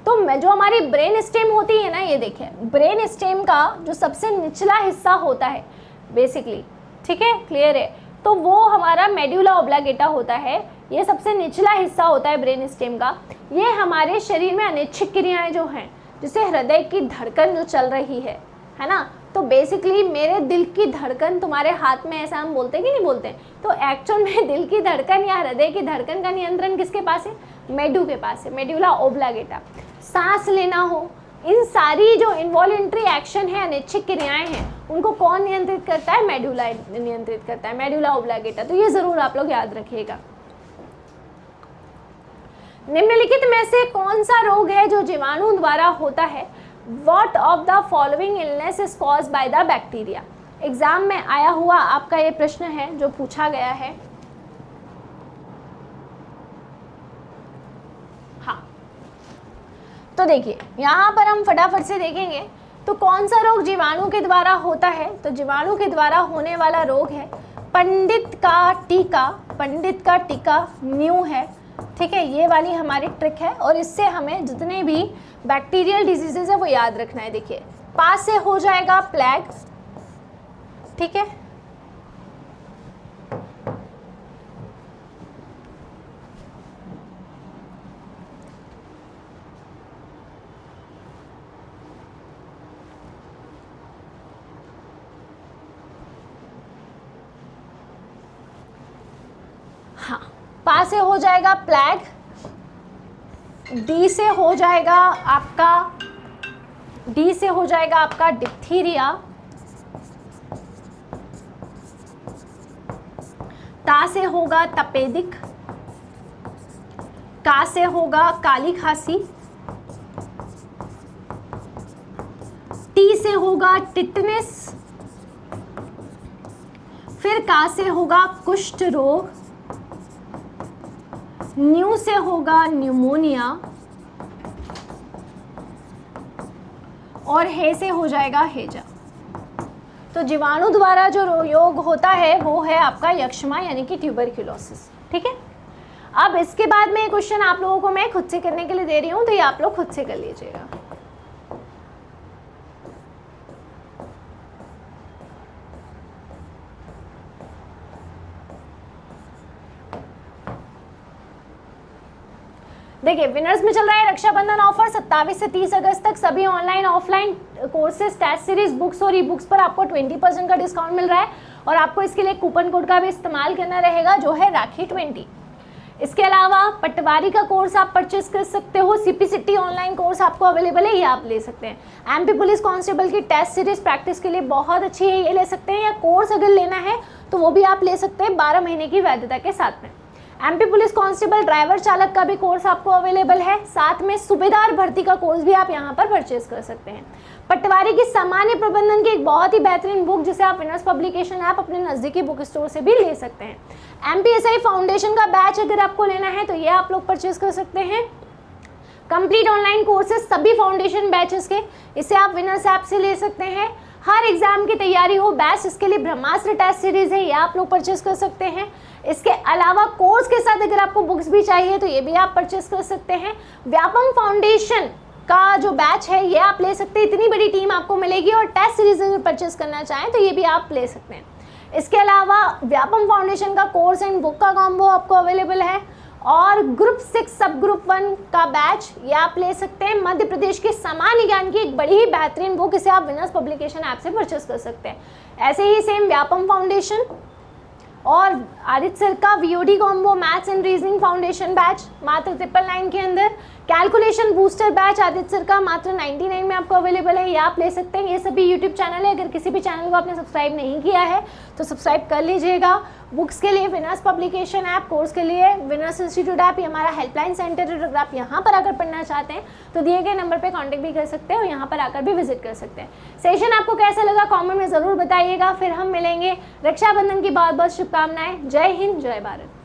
S1: तो जो हमारी ब्रेन स्टेम होती है ना, ये देखिए, ब्रेन स्टेम का जो सबसे निचला हिस्सा होता है बेसिकली, ठीक है, क्लियर है, तो वो हमारा मेडुला ओब्लांगेटा होता है। ये सबसे निचला हिस्सा होता है ब्रेन स्टेम का। ये हमारे शरीर में अनैच्छिक क्रियाएं जो हैं, जैसे हृदय की धड़कन जो चल रही है ना, तो बेसिकली मेरे दिल की धड़कन तुम्हारे हाथ में, ऐसा हम बोलते हैं कि नहीं बोलते हैं? तो एक्चुअल में दिल की धड़कन या हृदय की धड़कन का नियंत्रण किसके पास है? मेडू के पास है, मेडुला ओब्लांगेटा। सांस लेना हो, इन सारी जो इन्वॉल्यूंटरी एक्शन है, अनैच्छिक क्रियाएं हैं, उनको कौन नियंत्रित करता है? मेडुला नियंत्रित करता है, मेडुला ओब्लांगेटा। तो ये जरूर आप लोग याद रखिएगा। निम्नलिखित में से कौन सा रोग है जो जीवाणु द्वारा होता है? What of the following illness is caused by the bacteria? Exam में आया हुआ आपका ये प्रश्न है जो पूछा गया है। हाँ, तो देखिए यहाँ पर हम फटाफट से देखेंगे तो कौन सा रोग जीवाणु के द्वारा होता है। तो जीवाणु के द्वारा होने वाला रोग है पंडित का टीका। पंडित का टीका न्यू है, ठीक है, ये वाली हमारी ट्रिक है। और इससे हमें जितने भी बैक्टीरियल डिजीजेज है वो याद रखना है। देखिए, पा से हो जाएगा प्लैग, ठीक है। हाँ, पा से हो जाएगा प्लैग, डी से हो जाएगा आपका डिप्थीरिया, ता से होगा तपेदिक, का से होगा काली खांसी, टी से होगा टिटनेस, फिर का से होगा कुष्ठ रोग, न्यू से होगा न्यूमोनिया और हे से हो जाएगा हेजा। तो जीवाणु द्वारा जो रोग होता है वो है आपका यक्ष्मा यानी कि ट्यूबरक्यूलोसिस, ठीक है। अब इसके बाद में क्वेश्चन आप लोगों को मैं खुद से करने के लिए दे रही हूँ, तो ये आप लोग खुद से कर लीजिएगा। देखिए विनर्स में चल रहा है रक्षाबंधन ऑफर 27 से 30 अगस्त तक सभी online offline courses, test series, books और ई बुक्स पर आपको 20% का डिस्काउंट मिल रहा है और आपको इसके लिए कूपन कोड का भी इस्तेमाल करना रहेगा जो है राखी 20। इसके अलावा पटवारी का कोर्स आप परचेस कर सकते हो, CPCT ऑनलाइन कोर्स आपको अवेलेबल है, ये आप ले सकते हैं। MP पुलिस कांस्टेबल की टेस्ट सीरीज प्रैक्टिस के लिए बहुत अच्छी है, ये ले सकते हैं, या कोर्स अगर लेना है तो वो भी आप ले सकते हैं 12 महीने की वैधता के साथ में। MP पुलिस कांस्टेबल ड्राइवर चालक का भी कोर्स आपको अवेलेबल है, साथ में सूबेदार भर्ती का कोर्स भी आप यहाँ पर परचेज कर सकते हैं। पटवारी की सामान्य प्रबंधन की एक बहुत ही बेहतरीन बुक जिसे आप विनर्स पब्लिकेशन ऐप अपने नज़दीकी बुक स्टोर से भी ले सकते हैं। MPSI फाउंडेशन का बैच अगर आपको लेना है तो ये आप लोग परचेज कर सकते हैं। कंप्लीट ऑनलाइन कोर्सेज सभी फाउंडेशन बैचेस के, इसे आप विनर्स ऐप से ले सकते हैं। हर एग्जाम की तैयारी हो बैच, इसके लिए ब्रह्मास्त्र टेस्ट सीरीज है, ये आप लोग परचेस कर सकते हैं। इसके अलावा कोर्स के साथ अगर आपको बुक्स भी चाहिए तो ये भी आप परचेस कर सकते हैं। व्यापम फाउंडेशन का जो बैच है ये आप ले सकते हैं, इतनी बड़ी टीम आपको मिलेगी, और टेस्ट सीरीज अगर परचेस करना चाहें तो ये भी आप ले सकते हैं। इसके अलावा व्यापम फाउंडेशन का कोर्स एंड बुक का कॉम्बो आपको अवेलेबल है, और ग्रुप 6 सब ग्रुप 1 का बैच ये आप ले सकते हैं। मध्य प्रदेश के सामान्य ज्ञान की एक बड़ी ही बेहतरीन बुक, इसे आप विनर्स पब्लिकेशन ऐप से परचेस कर सकते हैं। ऐसे ही सेम व्यापम फाउंडेशन और आदित्य सर का VOD combo maths and reasoning foundation batch मात्र 999 के अंदर। Calculation booster batch Aditya sir का मात्र 99 में आपको अवेलेबल है, ये आप ले सकते हैं। ये सभी यूट्यूब चैनल है, अगर किसी भी चैनल को आपने सब्सक्राइब नहीं किया है तो सब्सक्राइब कर लीजिएगा। बुक्स के लिए विनर्स पब्लिकेशन ऐप, कोर्स के लिए विनर्स इंस्टीट्यूट ऐप, ये हमारा हेल्पलाइन सेंटर है। अगर आप यहाँ पर आकर पढ़ना चाहते हैं तो दिए गए नंबर पर कॉन्टैक्ट भी कर सकते हैं और यहाँ पर आकर भी विजिट कर सकते हैं। सेशन आपको कैसा लगा कॉमेंट में ज़रूर बताइएगा। फिर हम मिलेंगे, रक्षाबंधन की बहुत बहुत शुभकामनाएं। जय हिंद, जय भारत।